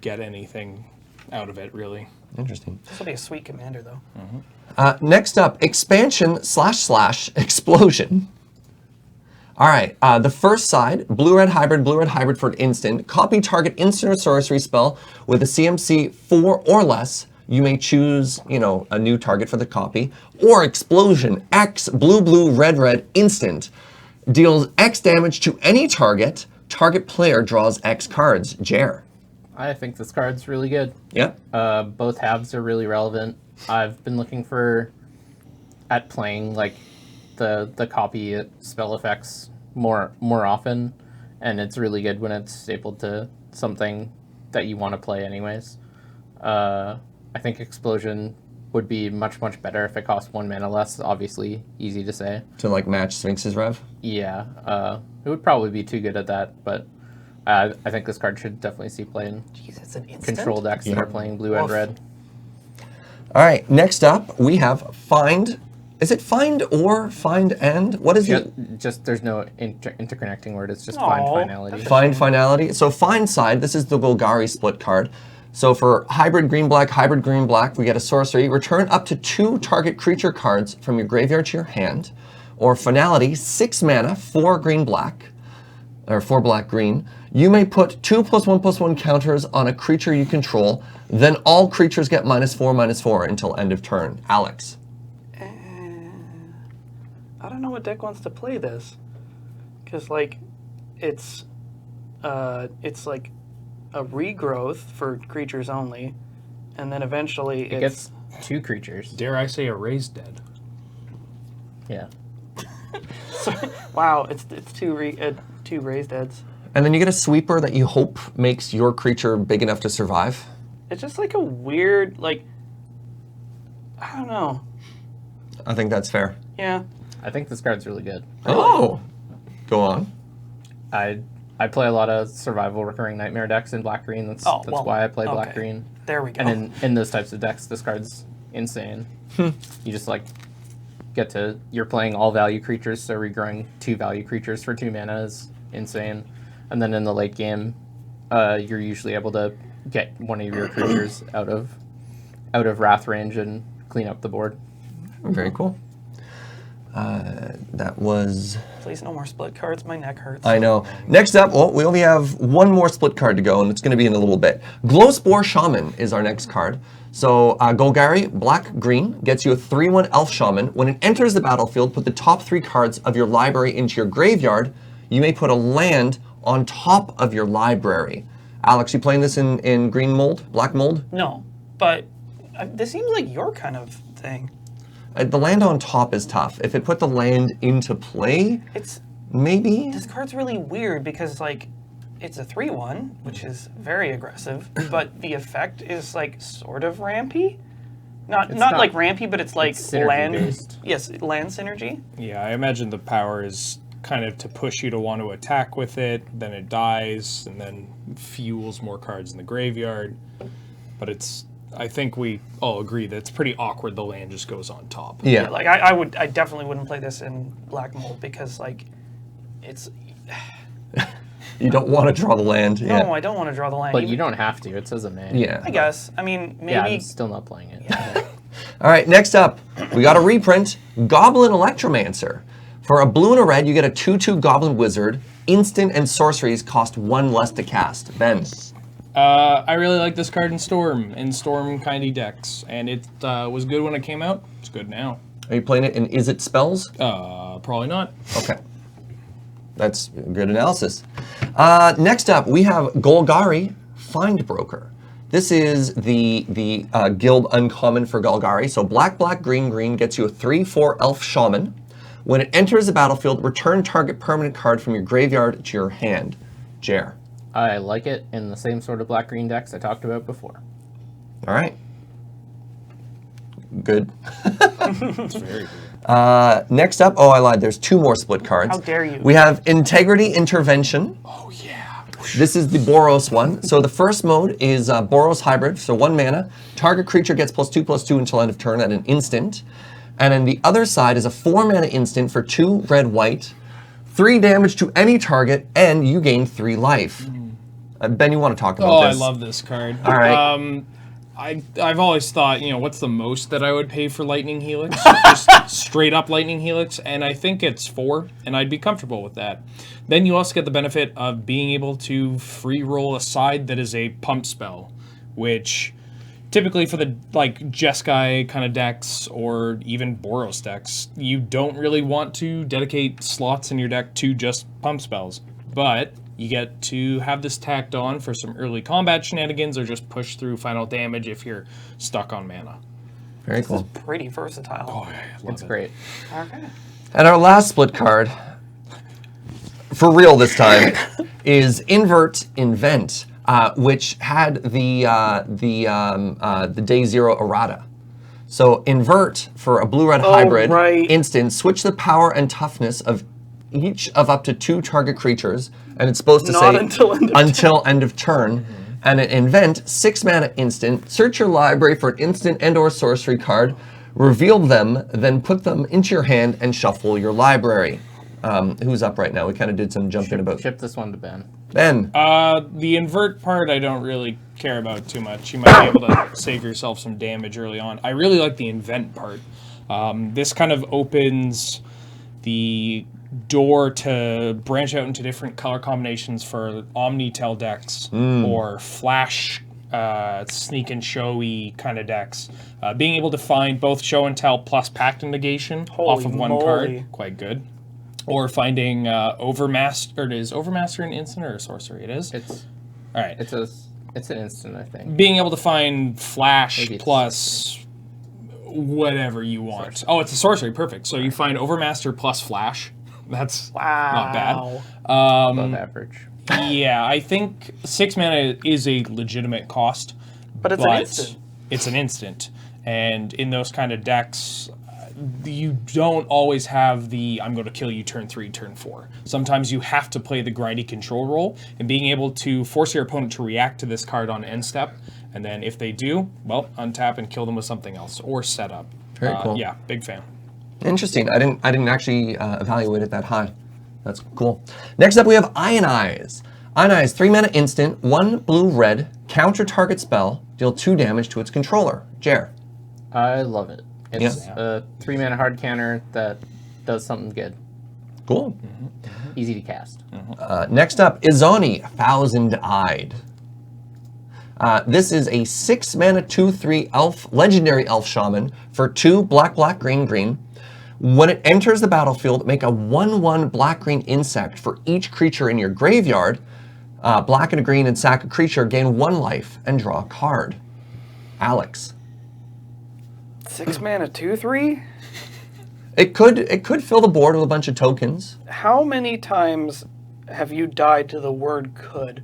get anything out of it, really. Interesting. This will be a sweet commander, though. Next up, expansion / explosion. All right, the first side, blue-red hybrid for an instant. Copy target instant or sorcery spell with a CMC 4 or less. You may choose, a new target for the copy. Or explosion, X, blue, red, instant. Deals X damage to any target. Target player draws X cards. Jer. I think this card's really good. Yep. Both halves are really relevant. I've been looking at playing like the copy spell effects more often, and it's really good when it's stapled to something that you want to play anyways. I think Explosion would be much better if it cost 1 mana less. Obviously, easy to say. To match Sphinx's rev? Yeah, it would probably be too good at that, but I think this card should definitely see play in Jeez, it's an instant. control decks that are playing blue and red. All right, next up, we have Find. Is it Find or Find and? What is it? Just there's no interconnecting word. It's just find finality. Find finality. So Find side, this is the Golgari split card. So for hybrid green black, we get a sorcery. Return up to 2 target creature cards from your graveyard to your hand. Or finality, 6 mana, 4 green black, or 4 black green. You may put 2+1/+1 counters on a creature you control. Then all creatures get -4/-4 until end of turn. Alex. I don't know what deck wants to play this, because it's like a regrowth for creatures only, and then eventually It gets 2 creatures. Dare I say a raised dead? Yeah. wow, it's two raised heads. And then you get a sweeper that you hope makes your creature big enough to survive. It's just like a weird, I don't know. I think that's fair. Yeah. I think this card's really good. Oh, go on. I play a lot of survival recurring nightmare decks in black green. That's why I play black green. There we go. And in those types of decks, this card's insane. You just like you're playing all value creatures, so regrowing 2 value creatures for 2 mana is insane. And then in the late game, you're usually able to get one of your creatures out of wrath range and clean up the board. Very cool. That was... Please, no more split cards. My neck hurts. I know. Next up, well, we only have one more split card to go, and it's going to be in a little bit. Glowspore Shaman is our next card. So Golgari, black-green, gets you a 3/1 Elf Shaman. When it enters the battlefield, put the top 3 cards of your library into your graveyard. You may put a land on top of your library. Alex, you playing this in green mold, black mold? No, but this seems like your kind of thing. The land on top is tough. If it put the land into play, maybe. This card's really weird because like it's a 3/1, which is very aggressive, but the effect is like sort of rampy. Not like rampy, but it's like land. Based. Yes, land synergy. Yeah, I imagine the power is kind of to push you to want to attack with it, then it dies, and then fuels more cards in the graveyard. But I think we all agree that it's pretty awkward the land just goes on top. Yeah. Like I definitely wouldn't play this in black mold because like it's. You don't want to draw the land. No, Yeah. I don't want to draw the land. But you don't have to. It says a man. Yeah. I guess. I mean, maybe. Yeah, I'm still not playing it. All right, next up, we got a reprint, Goblin Electromancer. For a blue and a red, you get a 2/2 Goblin Wizard. Instant and sorceries cost 1 less to cast. Ben. I really like this card in Storm kindy decks, and it was good when it came out. It's good now. Are you playing it in Is It Spells? Probably not. Okay. That's good analysis. Next up, we have Golgari, Find Broker. This is the guild uncommon for Golgari. So black, green, green gets you a 3/4 Elf Shaman. When it enters the battlefield, return target permanent card from your graveyard to your hand. Jer. I like it in the same sort of black-green decks I talked about before. All right. Good. It's very good. Next up, oh, I lied. There's 2 more split cards. How dare you? We have Integrity Intervention. Oh, yeah. This is the Boros one. So the first mode is Boros Hybrid, so 1 mana. Target creature gets +2/+2 until end of turn at an instant. And then the other side is a 4 mana instant for 2 red-white, 3 damage to any target, and you gain 3 life. Ben, you want to talk about this? I love this card. All right. I've always thought, what's the most that I would pay for Lightning Helix? Just straight up Lightning Helix, and I think it's 4, and I'd be comfortable with that. Then you also get the benefit of being able to free roll a side that is a pump spell, which typically for the Jeskai kind of decks or even Boros decks, you don't really want to dedicate slots in your deck to just pump spells. But you get to have this tacked on for some early combat shenanigans or just push through final damage if you're stuck on mana. Very cool. Pretty versatile. Oh, I love It's it. great. Okay. And our last split card, for real this time, is Invert Invent, which had the Day Zero errata. So invert for a blue-red hybrid instant, switch the power and toughness of each of up to 2 target creatures, and it's supposed to say until end of turn. And an invent 6 mana instant, search your library for an instant and/or sorcery card, reveal them, then put them into your hand and shuffle your library. Who's up right now? We kind of did some jumping about. Ship this one to Ben. Ben. The invert part I don't really care about too much. You might be able to save yourself some damage early on. I really like the invent part. This kind of opens the door to branch out into different color combinations for Omnitel decks or Flash sneak and showy kind of decks. Being able to find both show and tell plus pact and negation off of one card, quite good. Or finding Overmaster. Is Overmaster an instant or a sorcery? It is? It's all right. It's an instant, I think. Being able to find Flash plus whatever you want. Sorcery. Oh, it's a sorcery. Perfect. So you find Overmaster plus Flash. That's not bad. Above average. Yeah, I think 6 mana is a legitimate cost. But it's an instant. It's an instant. And in those kind of decks, you don't always have the I'm going to kill you turn 3, turn 4. Sometimes you have to play the grindy control role, and being able to force your opponent to react to this card on end step And then if they do, well, untap and kill them with something else or set up. Very cool. Yeah, big fan. Interesting. I didn't actually evaluate it that high. That's cool. Next up, we have Ionize. Ionize, 3-mana instant, 1 blue-red, counter target spell, deal 2 damage to its controller. Jer. I love it. It's a 3-mana hard counter that does something good. Cool. Easy to cast. Next up, Izoni, Thousand-Eyed. This is a 6-mana 2/3 elf, legendary elf shaman for 2 black, green, green. When it enters the battlefield, make a 1/1 black-green insect for each creature in your graveyard. Black and a green and sack a creature, gain 1 life, and draw a card. Alex. 6 mana 2/3. It could fill the board with a bunch of tokens. How many times have you died to the word could?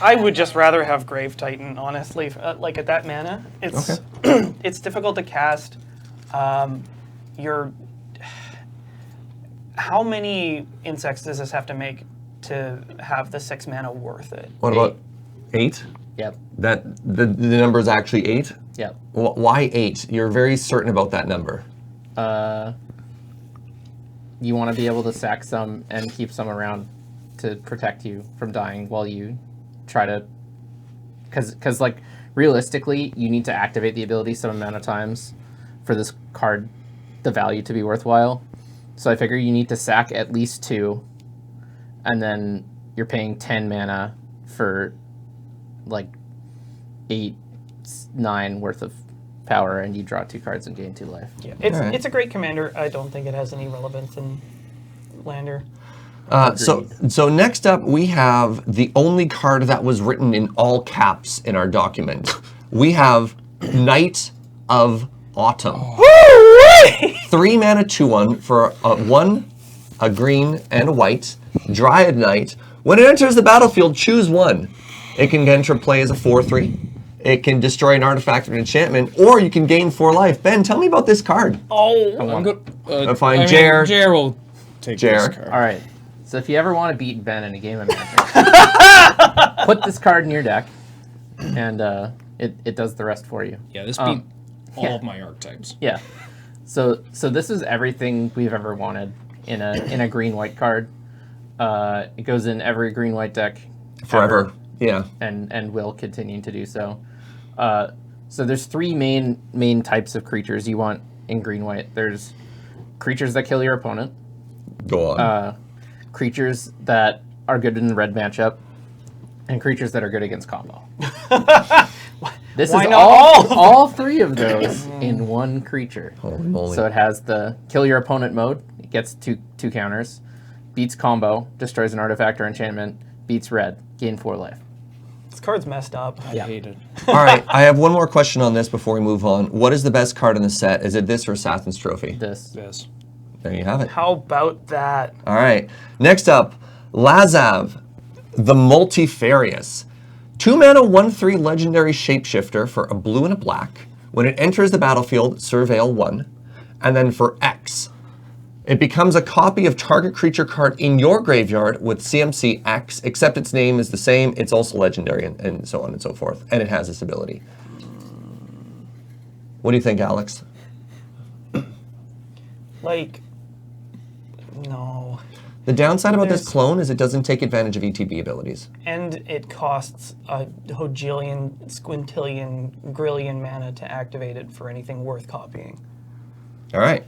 I would just rather have Grave Titan, honestly. Like at that mana, it's it's difficult to cast. How many insects does this have to make to have the 6 mana worth it? What about 8? Yep. That the number is actually 8? Yep. Why 8? You're very certain about that number. You want to be able to sack some and keep some around to protect you from dying while you try to... Because like, realistically, you need to activate the ability some amount of times for this card, the value to be worthwhile. So I figure you need to sack at least 2, and then you're paying 10 mana for like 8, 9 worth of power, and you draw 2 cards and gain 2 life. Yeah, Alright. it's a great commander. I don't think it has any relevance in Lander. So next up, we have the only card that was written in all caps in our document. We have Knight of Autumn. 3 mana 2/1 for 1, a green and a white. Dryad Knight. When it enters the battlefield, choose 1. It can enter play as a 4/3. It can destroy an artifact or an enchantment, or you can gain 4 life. Ben, tell me about this card. I'm good. Fine, Jer. Jer will take Jer. this card. All right. So if you ever want to beat Ben in a game of Magic, put this card in your deck, and it does the rest for you. Yeah, this beat all of my archetypes. Yeah. So this is everything we've ever wanted in a green-white card. It goes in every green-white deck Forever. ever, Yeah. and will continue to do so. So there's 3 main types of creatures you want in green-white. There's creatures that kill your opponent. Go on. Creatures that are good in the red matchup, and creatures that are good against combo. This Why is not all 3 of those in one creature. Holy moly. So it has the kill your opponent mode. It gets two counters, beats combo, destroys an artifact or enchantment, beats red, gain 4 life. This card's messed up. I hate it. All right, I have one more question on this before we move on. What is the best card in the set? Is it this or Assassin's Trophy? This. Yes. There you have it. How about that? All right. Next up, Lazav, the Multifarious. 2 mana 1/3 legendary shapeshifter for a blue and a black. When it enters the battlefield, surveil 1. And then for X, it becomes a copy of target creature card in your graveyard with CMC X, except its name is the same. It's also legendary and so on and so forth. And it has this ability. What do you think, Alex? Like, no. The downside about this There's- clone is it doesn't take advantage of ETB abilities. And it costs a hojillion, squintillion, grillion mana to activate it for anything worth copying. All right.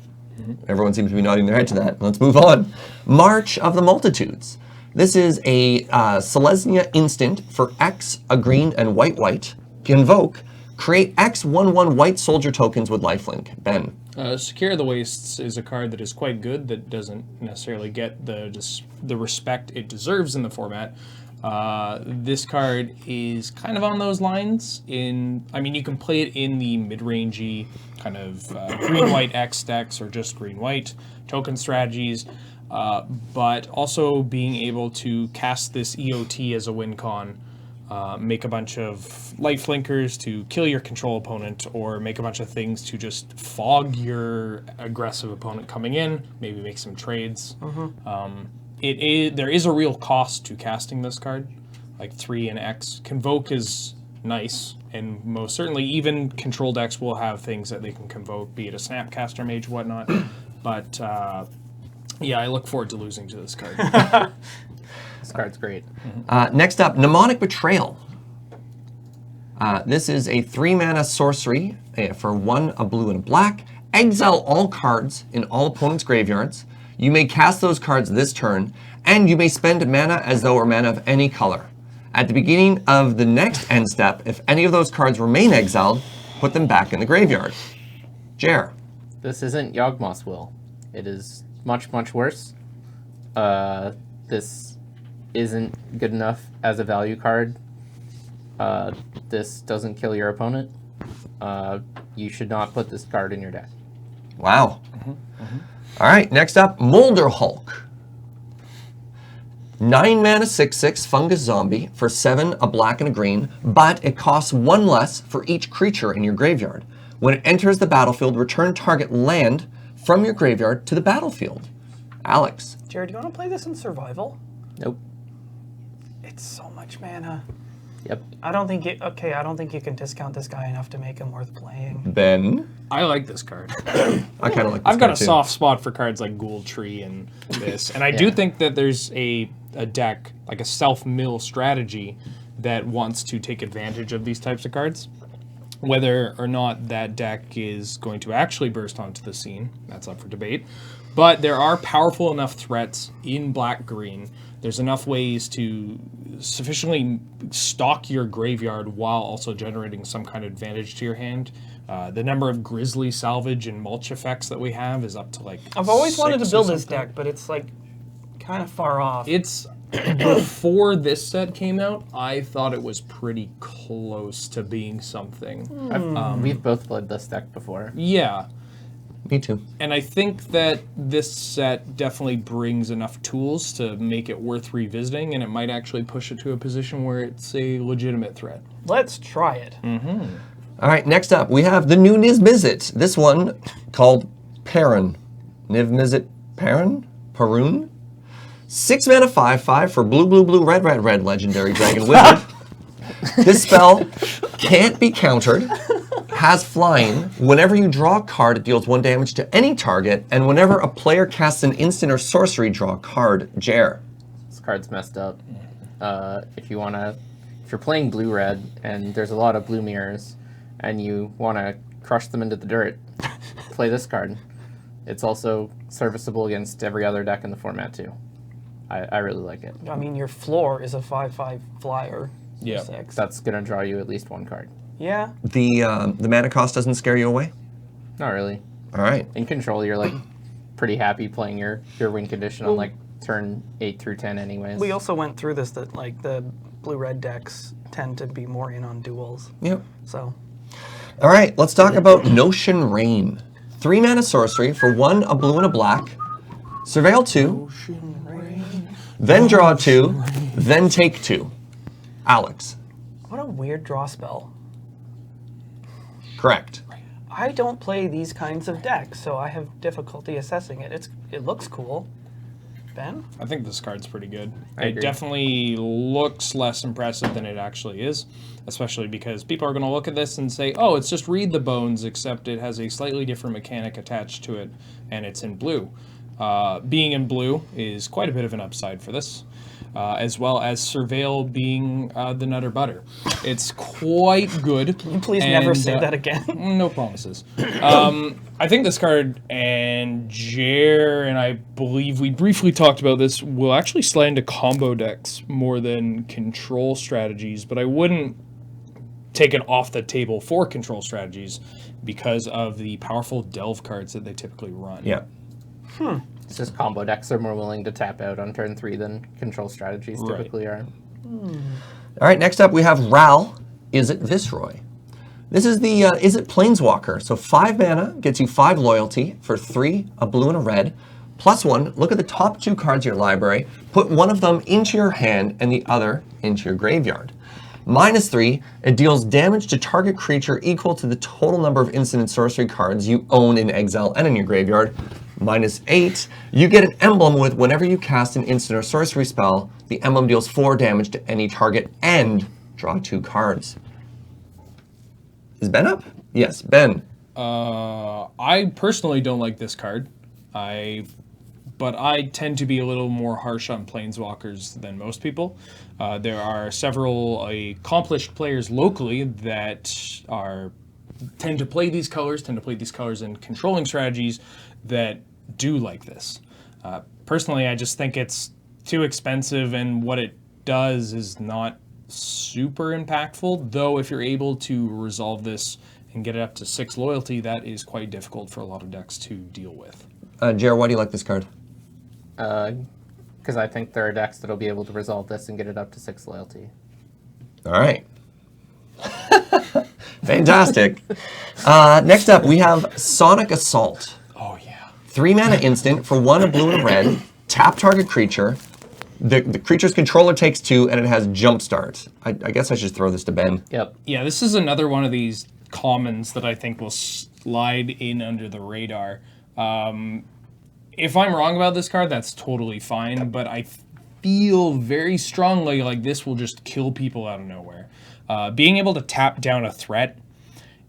Everyone seems to be nodding their head to that. Let's move on. March of the Multitudes. This is a Selesnya instant for X, a green and white. Convoke. Create X 1/1 white soldier tokens with lifelink. Ben. Secure the Wastes is a card that is quite good that doesn't necessarily get the respect it deserves in the format. This card is kind of on those lines. You can play it in the mid-rangey kind of green-white X decks or just green-white token strategies, but also being able to cast this EOT as a win con. Make a bunch of light flinkers to kill your control opponent, or make a bunch of things to just fog your aggressive opponent coming in, maybe make some trades. There is a real cost to casting this card, like 3 and X. Convoke is nice. And most certainly, even control decks will have things that they can convoke, be it a Snapcaster Mage, whatnot. But yeah, I look forward to losing to this card. This card's great. Next up, Mnemonic Betrayal. This is a 3-mana sorcery for 1, a blue and a black. Exile all cards in all opponents' graveyards. You may cast those cards this turn, and you may spend mana as though or mana of any color. At the beginning of the next end step, if any of those cards remain exiled, put them back in the graveyard. Jer. This isn't Yawgmoth's Will. It is much, much worse. This isn't good enough as a value card. This doesn't kill your opponent. You should not put this card in your deck. Wow. All right, next up, Molder Hulk. 9 mana 6/6 fungus zombie for 7, a black and a green, but it costs 1 less for each creature in your graveyard. When it enters the battlefield, return target land from your graveyard to the battlefield. Alex. Jared, do you want to play this in survival? Nope. It's so much mana. Yep. I don't think you can discount this guy enough to make him worth playing. Ben. I like this card. I kind of like this I've got card a too. soft spot for cards like Ghoul Tree and this. And I do think that there's a deck, like a self-mill strategy, that wants to take advantage of these types of cards. Whether or not that deck is going to actually burst onto the scene, that's up for debate. But there are powerful enough threats in black-green. There's enough ways to sufficiently stock your graveyard while also generating some kind of advantage to your hand. The number of Grizzly Salvage and Mulch effects that we have is up to like I've always wanted to 6 or build this something. deck, but it's like kind of far off. It's before this set came out, I thought it was pretty close to being something. We've both played this deck before. Yeah. Me too. And I think that this set definitely brings enough tools to make it worth revisiting, and it might actually push it to a position where it's a legitimate threat. Let's try it. All right, next up, we have the new Niv-Mizzet. This one called Perun. Niv-Mizzet Perun? Perun? 6 mana 5/5 for blue, blue, blue, red, red, red legendary dragon wizard. This spell can't be countered, has flying. Whenever you draw a card, it deals 1 damage to any target, and whenever a player casts an instant or sorcery, draw a card. Jer. This card's messed up. If you're playing blue-red and there's a lot of blue mirrors and you want to crush them into the dirt, play this card. It's also serviceable against every other deck in the format too. I really like it. I mean, your floor is a 5/5 flyer. Yeah. 6. That's gonna draw you at least 1 card. Yeah. The mana cost doesn't scare you away? Not really. All right. In control, you're like pretty happy playing your win condition on like turn 8 through 10 anyways. We also went through this that like the blue-red decks tend to be more in on duels. Yep. So All right, let's talk about Notion Rain. 3 mana sorcery for 1, a blue and a black. Surveil 2, then draw 2, then take 2. Alex. what a weird draw spell. Correct. I don't play these kinds of decks, so I have difficulty assessing it. It looks cool. Ben? I think this card's pretty good. I It agree. definitely looks less impressive than it actually is, especially because people are going to look at this and say, oh, it's just Read the Bones, except it has a slightly different mechanic attached to it, and it's in blue. Being in blue is quite a bit of an upside for this, as well as Surveil being the Nutter Butter. It's quite good. Can you please never say that again? No promises. I think this card, and Jer and I believe we briefly talked about this, will actually slide into combo decks more than control strategies, but I wouldn't take it off the table for control strategies because of the powerful delve cards that they typically run. Yeah. It's just combo decks are more willing to tap out on turn 3 than control strategies Right. typically are. All right, next up we have Ral, Is It Viceroy? This is the Is It Planeswalker. So 5 mana gets you 5 loyalty for 3, a blue and a red. +1, look at the top 2 cards of your library, put one of them into your hand and the other into your graveyard. -3, it deals damage to target creature equal to the total number of instant and sorcery cards you own in exile and in your graveyard. -8, you get an emblem with whenever you cast an instant or sorcery spell, the emblem deals 4 damage to any target and draw 2 cards. Is Ben up? Yes, Ben. I personally don't like this card. But I tend to be a little more harsh on Planeswalkers than most people. There are several accomplished players locally that tend to play these colors in controlling strategies that do like this. Personally, I just think it's too expensive, and what it does is not super impactful, though if you're able to resolve this and get it up to 6 loyalty, that is quite difficult for a lot of decks to deal with. Jared, why do you like this card? Because I think there are decks that'll be able to resolve this and get it up to 6 loyalty. All right. Fantastic. Next up, we have Sonic Assault. Oh, yeah. 3 mana instant for 1 a blue and a red. Tap target creature. The creature's controller takes 2, and it has Jumpstart. I guess I should throw this to Ben. Yep. Yeah, this is another one of these commons that I think will slide in under the radar. If I'm wrong about this card, that's totally fine, but I feel very strongly like this will just kill people out of nowhere. Being able to tap down a threat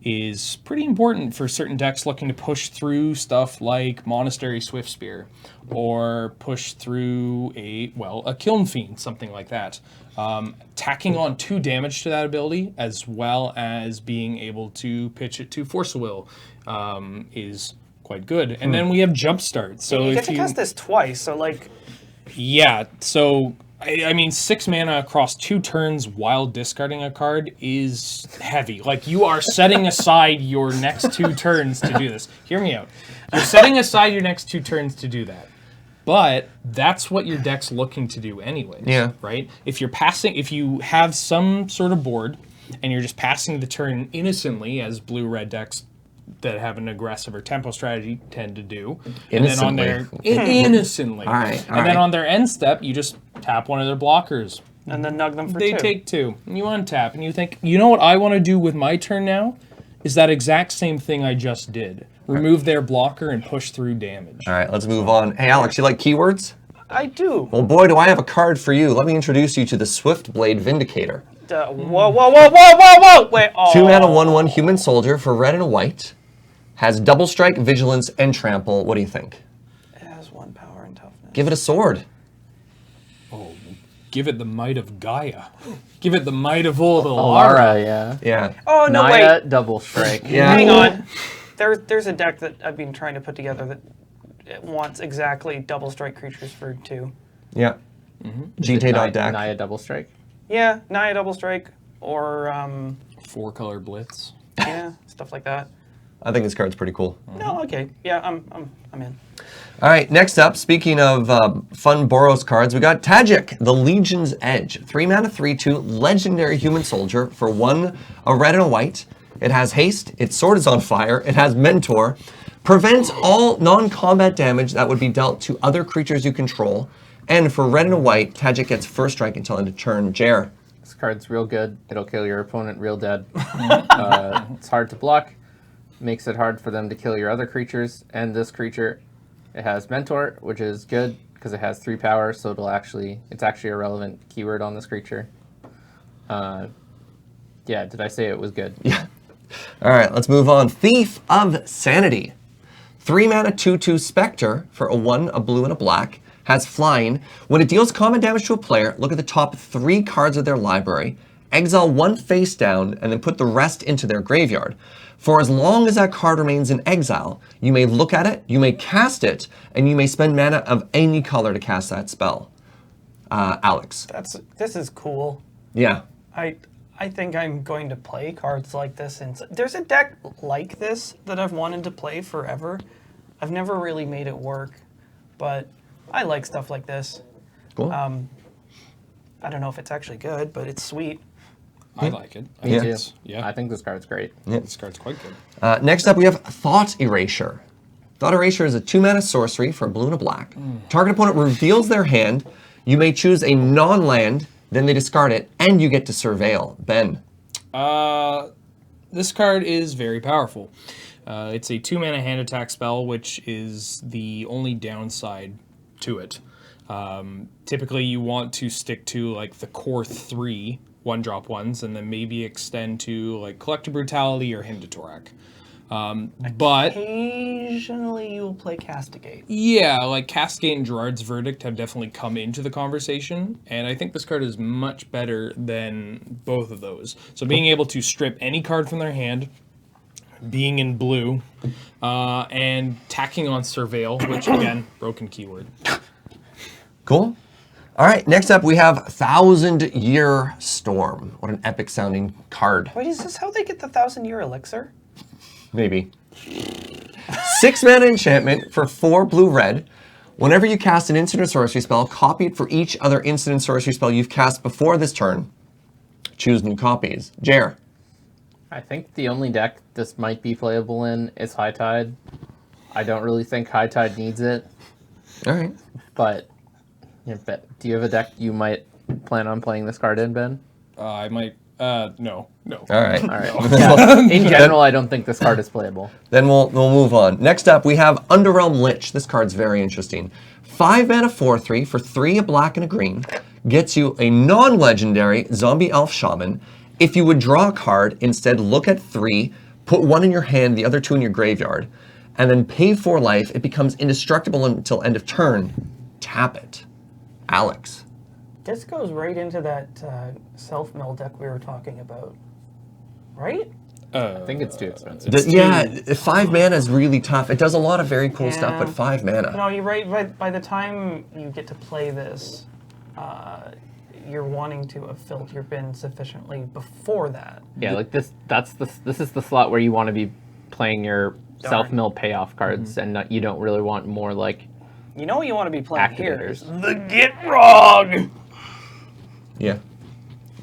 is pretty important for certain decks looking to push through stuff like Monastery Swiftspear, or push through a Kiln Fiend, something like that. Tacking on 2 damage to that ability, as well as being able to pitch it to Force of Will, is quite good. And then we have Jumpstart. So you if get to cast this twice, so like... Yeah, so I mean 6 mana across 2 turns while discarding a card is heavy. Like, you are setting aside your next 2 turns to do this. Hear me out. You're setting aside your next 2 turns to do that. But that's what your deck's looking to do anyways. Yeah. Right? If you have some sort of board and you're just passing the turn innocently, as blue-red decks that have an aggressive or tempo strategy tend to do. Innocently. And then on their innocently. All right. And then on their end step, you just tap one of their blockers. And then nug them for They 2. take 2. And you untap, and you think, you know what I want to do with my turn now? Is that exact same thing I just did. Remove their blocker and push through damage. All right, let's move on. Hey, Alex, you like keywords? I do. Well, boy, do I have a card for you. Let me introduce you to the Swiftblade Vindicator. Whoa! Wait, oh. 2 mana, 1/1 human soldier for red and a white. Has double strike, vigilance, and trample. What do you think? It has 1 power and toughness. Give it a sword. Oh, give it the might of Gaia. Give it the might of all the Alara, yeah. Yeah. Oh, no, Naya, wait. double strike. Yeah. Hang on. There's a deck that I've been trying to put together that it wants exactly double strike creatures for 2. Yeah. GT.deck. Naya, double strike. Yeah, Naya double strike, or 4-color blitz. yeah, stuff like that. I think this card's pretty cool. No, okay, yeah, I'm in. All right, next up, speaking of fun Boros cards, we got Tajik, the Legion's Edge. 3 mana, 3/2, legendary human soldier for 1, a red and a white. It has haste, its sword is on fire, it has mentor, prevents all non-combat damage that would be dealt to other creatures you control, and for red and a white, Tajik gets first strike until end of turn. Jer. This card's real good. It'll kill your opponent real dead. It's hard to block. Makes it hard for them to kill your other creatures. And this creature, it has Mentor, which is good because it has 3 power, so it's actually a relevant keyword on this creature. Yeah, did I say it was good? Yeah. All right, let's move on. Thief of Sanity. 3 mana, 2/2 Spectre for a 1, a blue, and a black. Has flying. When it deals combat damage to a player, look at the top 3 cards of their library, exile 1 face down, and then put the rest into their graveyard. For as long as that card remains in exile, you may look at it, you may cast it, and you may spend mana of any color to cast that spell. Alex. This is cool. Yeah. I think I'm going to play cards like this. There's a deck like this that I've wanted to play forever. I've never really made it work, but I like stuff like this. Cool. I don't know if it's actually good, but it's sweet. I like it. Me too. Yeah. I think this card's great. This card's quite good. Next up, we have Thought Erasure. Thought Erasure is a 2 mana sorcery for a blue and a black. Target opponent reveals their hand. You may choose a non-land, then they discard it, and you get to surveil. Ben. This card is very powerful. It's a 2 mana hand attack spell, which is the only downside to it. Typically, you want to stick to like the core 3 1-drop ones, and then maybe extend to like Collective Brutality or Hymn to Torak. But occasionally you'll play Castigate. yeah, like Cascade and Gerard's Verdict have definitely come into the conversation, and I think this card is much better than both of those. So being able to strip any card from their hand, being in blue, and tacking on Surveil, which again, broken keyword. Cool. All right, next up we have 1,000-Year Storm. What an epic sounding card. Wait, is this how they get the 1,000-year elixir? Maybe. 6-mana enchantment for 4 blue-red. Whenever you cast an instant or sorcery spell, copy it for each other instant and sorcery spell you've cast before this turn. Choose new copies. Jer. I think the only deck this might be playable in is High Tide. I don't really think High Tide needs it, All right. but do you have a deck you might plan on playing this card in, Ben? I might, no. All right. All right. Yeah, in general, I don't think this card is playable. Then we'll move on. Next up, we have Underrealm Lich. This card's very interesting. 5-mana 4/3 for 3, a black and a green. Gets you a non-legendary Zombie Elf Shaman. If you would draw a card, instead look at 3, put 1 in your hand, the other 2 in your graveyard, and then pay 4 life. It becomes indestructible until end of turn. Tap it. Alex. This goes right into that self-mill deck we were talking about, right? I think it's too expensive. Yeah, 5 mana is really tough. It does a lot of very cool stuff, Yeah. but 5 mana. No, you're right. By the time you get to play this, you're wanting to have filled your bin sufficiently before that. Yeah, like this. This is the slot where you want to be playing your self-mill payoff cards, and you don't really want more like. You know what you want to be playing here Activators. is the Get Wrong. Yeah.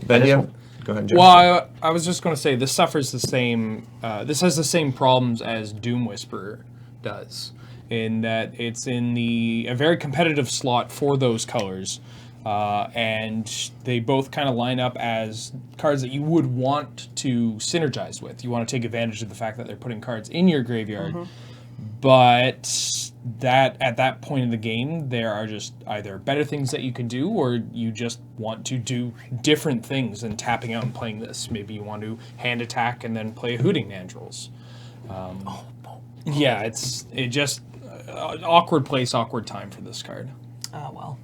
Ben, yeah. Go ahead, Joe. Well, I was just going to say, this suffers the same, this has the same problems as Doom Whisperer does, in that it's in a very competitive slot for those colors, and they both kind of line up as cards that you would want to synergize with. You want to take advantage of the fact that they're putting cards in your graveyard, but that at that point in the game, there are just either better things that you can do, or you just want to do different things than tapping out and playing this. Maybe you want to hand attack and then play a Hooting Mandrills. Yeah, it's awkward place, awkward time for this card. Oh, well.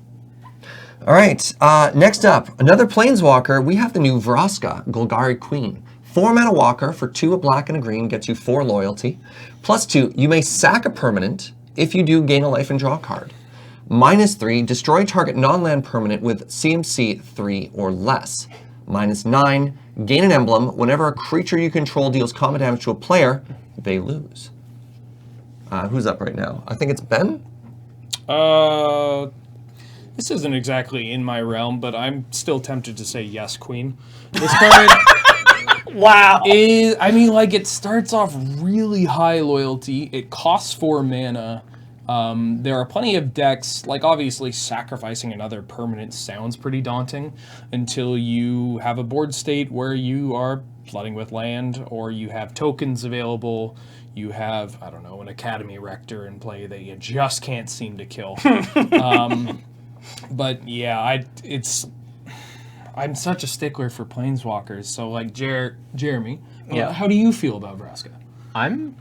All right, next up, another Planeswalker. We have the new Vraska, Golgari Queen. 4-mana walker for 2, a black and a green, gets you 4 loyalty. +2, you may sack a permanent. If you do, gain a life and draw a card. -3, destroy target non-land permanent with CMC 3 or less. -9, gain an emblem. Whenever a creature you control deals combat damage to a player, they lose. Who's up right now? I think it's Ben? This isn't exactly in my realm, but I'm still tempted to say yes, Queen. This card Wow. it starts off really high loyalty. It costs 4 mana. There are plenty of decks, like obviously sacrificing another permanent sounds pretty daunting until you have a board state where you are flooding with land, or you have tokens available. You have, I don't know, an Academy Rector in play that you just can't seem to kill. But yeah, I'm such a stickler for Planeswalkers. So like Jeremy, Yeah. how do you feel about Vraska? I'm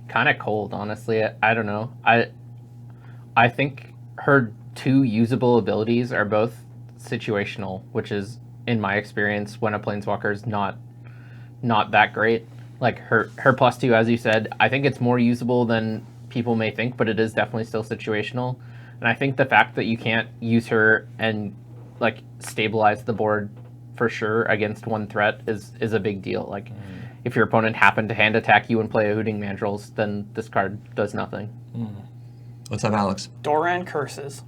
kind of cold, honestly. I don't know. I think her 2 usable abilities are both situational, which is, in my experience, when a Planeswalker is not that great. Like her +2, as you said, I think it's more usable than people may think, but it is definitely still situational. And I think the fact that you can't use her and like stabilize the board for sure against 1 threat is a big deal. Like if your opponent happened to hand attack you and play a Hooting Mandrills, then this card does nothing. What's up, Alex? Doran Curses.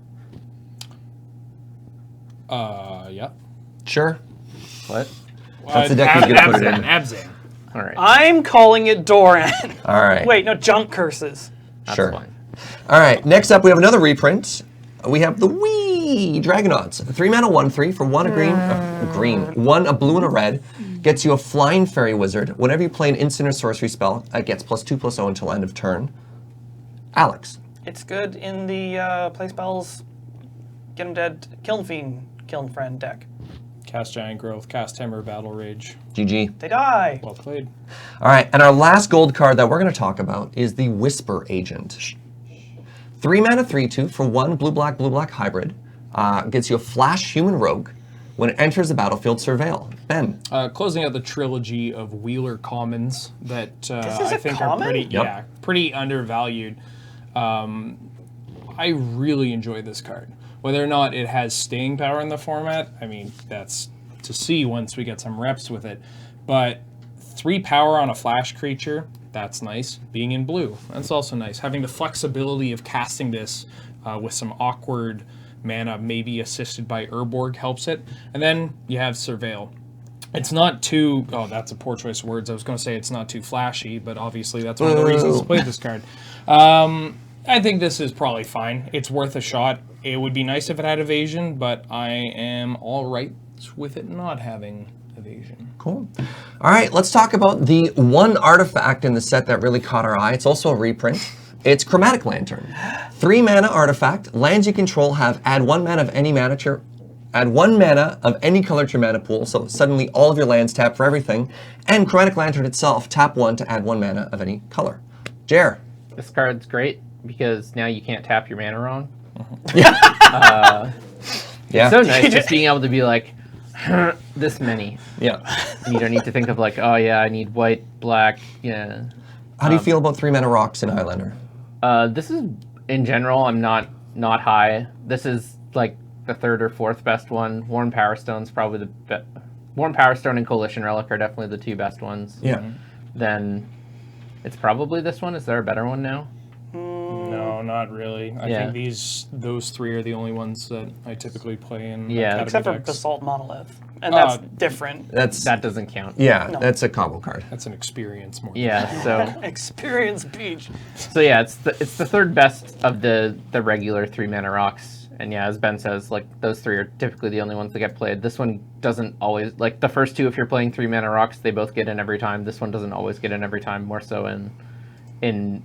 Yeah. Sure. What? That's the deck he's gonna put it in. Abzan. All right. I'm calling it Doran. All right. Wait, no, Junk Curses. That's sure. fine. All right, next up we have another reprint. We have the Wee Dragonauts. 3-mana 1/3 for 1 1 a blue and a red. Gets you a Flying Fairy Wizard. Whenever you play an instant or sorcery spell, it gets +2/+0 until end of turn. Alex. It's good in the play spells, get 'em dead, Kiln Fiend, Kiln Friend deck. Cast Giant Growth, cast Hammer, Battle Rage. GG. They die. Well played. All right, and our last gold card that we're going to talk about is the Whisper Agent. 3 mana, 3/2 for 1 blue-black hybrid. Gets you a Flash Human Rogue. When it enters the battlefield, surveil. Ben. Closing out the trilogy of Wheeler commons that This is I a think common? are pretty, Yep. pretty undervalued. I really enjoy this card. Whether or not it has staying power in the format, I mean, that's to see once we get some reps with it. But 3 power on a flash creature, that's nice. Being in blue, that's also nice. Having the flexibility of casting this with some awkward mana, maybe assisted by Urborg, helps it. And then you have Surveil. It's not too, oh, that's a poor choice of words. I was going to say it's not too flashy, but obviously that's one of the reasons to play this card. I think this is probably fine. It's worth a shot. It would be nice if it had evasion, but I am all right with it not having evasion. Cool. All right, let's talk about the one artifact in the set that really caught our eye. It's also a reprint. It's Chromatic Lantern. 3 mana artifact. Lands you control have add 1 mana of any mana to add 1 mana of any color to your mana pool, so suddenly all of your lands tap for everything. And Chromatic Lantern itself, tap 1 to add 1 mana of any color. Jer. This card's great because now you can't tap your mana wrong. Yeah. So nice just being able to be like, this many. Yeah. And you don't need to think of like, oh yeah, I need white, black, yeah. How do you feel about 3 mana rocks in Highlander? This is, in general, I'm not high. This is like the 3rd or 4th best one. Worn Power Stone's probably the Worn Power Stone and Coalition Relic are definitely the 2 best ones. Yeah. Then it's probably this one. Is there a better one now? No, not really. I Yeah. think those 3 are the only ones that I typically play in Yeah, Academy Except for decks. Basalt Monolith. And that's different. That's That doesn't count. yeah, No. that's a combo card. That's an experience more. Yeah, so Experience Beach. so yeah, it's the 3rd best of the regular 3 mana rocks. And yeah, as Ben says, like those 3 are typically the only ones that get played. This one doesn't always, like the first 2, if you're playing 3 mana rocks, they both get in every time. This one doesn't always get in every time, more so in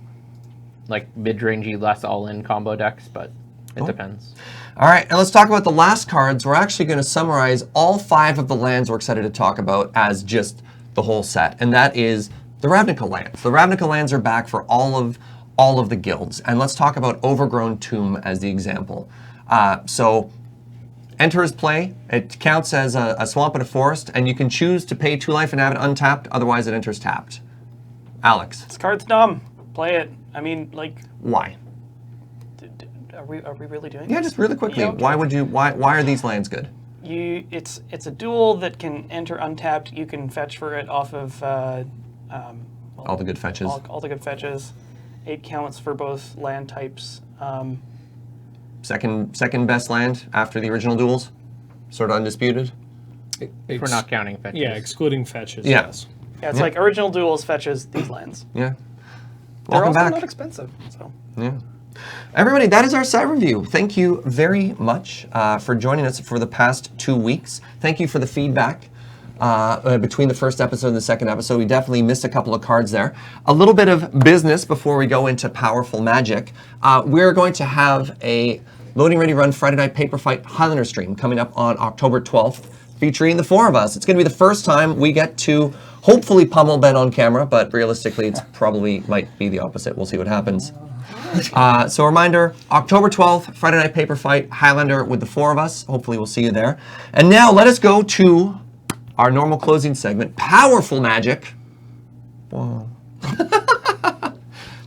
like mid-rangey, less all-in combo decks, but it depends. All right, and let's talk about the last cards. We're actually going to summarize all 5 of the lands we're excited to talk about as just the whole set, and that is the Ravnica lands. The Ravnica lands are back for all of the guilds, and let's talk about Overgrown Tomb as the example. So enters play. It counts as a swamp and a forest, and you can choose to pay 2 life and have it untapped. Otherwise, it enters tapped. Alex, This card's dumb. Play it. I mean, like, why? are we really doing Yeah, this? just really quickly. Yeah, okay. Why would you? Why are these lands good? It's a duel that can enter untapped. You can fetch for it off of All the good fetches. all the good fetches. 8 counts for both land types. Second best land after the original duels, sort of undisputed. If we're not counting fetches. Yeah, excluding fetches. Yeah. Yes. Yeah, it's like original duels fetches these lands. Yeah. They're Welcome also back. not expensive. So Yeah. Everybody, that is our set review. Thank you very much for joining us for the past 2 weeks. Thank you for the feedback between the first episode and the second episode. We definitely missed a couple of cards there. A little bit of business before we go into Powerful Magic. We're going to have a Loading Ready Run Friday Night Paper Fight Highlander stream coming up on October 12th, featuring the 4 of us. It's going to be the first time we get to hopefully pummel Ben on camera, but realistically, it's probably might be the opposite. We'll see what happens. So a reminder, October 12th, Friday Night Paper Fight, Highlander with the 4 of us. Hopefully we'll see you there. And now let us go to our normal closing segment, Powerful Magic. Whoa.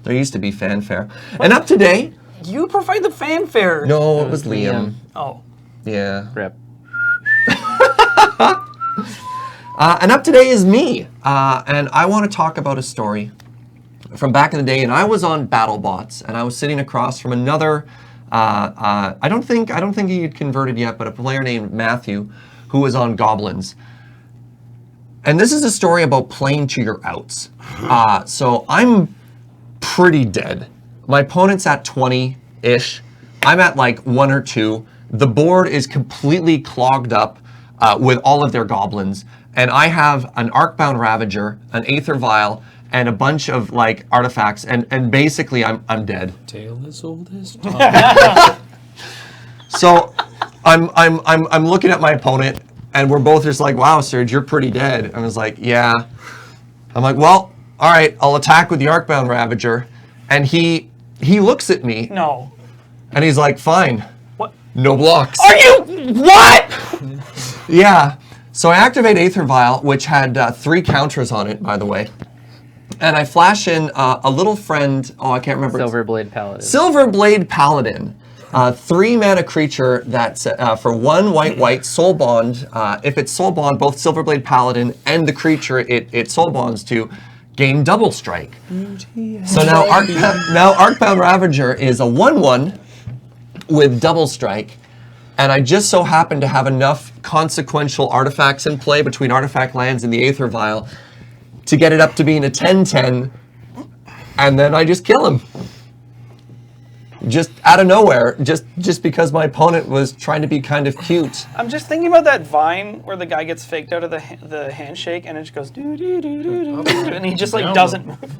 There used to be fanfare. And up today, you provide the fanfare. no, it was Liam. Oh, Yeah. Rip. And up today is me. And I want to talk about a story from back in the day. And I was on BattleBots, and I was sitting across from another, I don't think he had converted yet, but a player named Matthew, who was on Goblins. And this is a story about playing to your outs. So I'm pretty dead. My opponent's at 20-ish. I'm at like 1 or 2. The board is completely clogged up with all of their goblins. And I have an Arcbound Ravager, an Aether Vial, and a bunch of like artifacts. And basically I'm dead. Tale as old as time. So I'm looking at my opponent, And we're both just like, wow, Serge, you're pretty dead. I was like, yeah. I'm like, well, all right, I'll attack with the Arcbound Ravager. And he looks at me. No. And he's like, fine. What? No blocks. Are you? What? Yeah. So I activate Aether Vial, which had 3 counters on it, by the way. And I flash in a little friend, I can't remember. Silverblade Paladin. Silverblade Paladin. 3-mana creature that's for 1 white soul bond. If it's soul bond, both Silverblade Paladin and the creature it soul bonds to gain double strike. So now Arcbound Ravager is a 1/1 with double strike. And I just so happen to have enough consequential artifacts in play between artifact lands and the Aether Vial to get it up to being a 10/10, and then I just kill him. Just out of nowhere, just because my opponent was trying to be kind of cute. I'm just thinking about that vine where the guy gets faked out of the handshake and it just goes doo doo doo doo doo, and he just like doesn't move.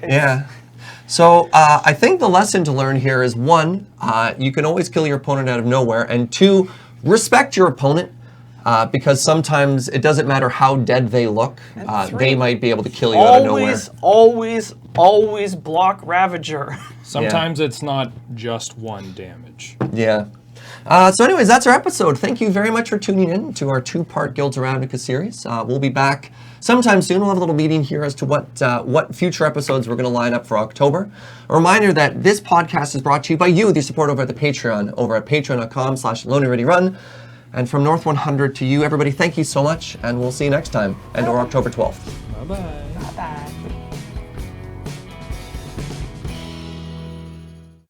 Yeah. So I think the lesson to learn here is 1, you can always kill your opponent out of nowhere, and 2, respect your opponent because sometimes it doesn't matter how dead they look, they might be able to kill you out of nowhere. Always block Ravager. Sometimes it's not just 1 damage. Yeah. So anyways, that's our episode. Thank you very much for tuning in to our 2-part Guilds of Ravnica series. We'll be back sometime soon. We'll have a little meeting here as to what future episodes we're going to line up for October. A reminder that this podcast is brought to you by you, the support over at the Patreon, over at patreon.com/LoadingReadyRun. And from North 100 to you, everybody, thank you so much, and we'll see you next time, and or October 12th. Bye-bye. Bye.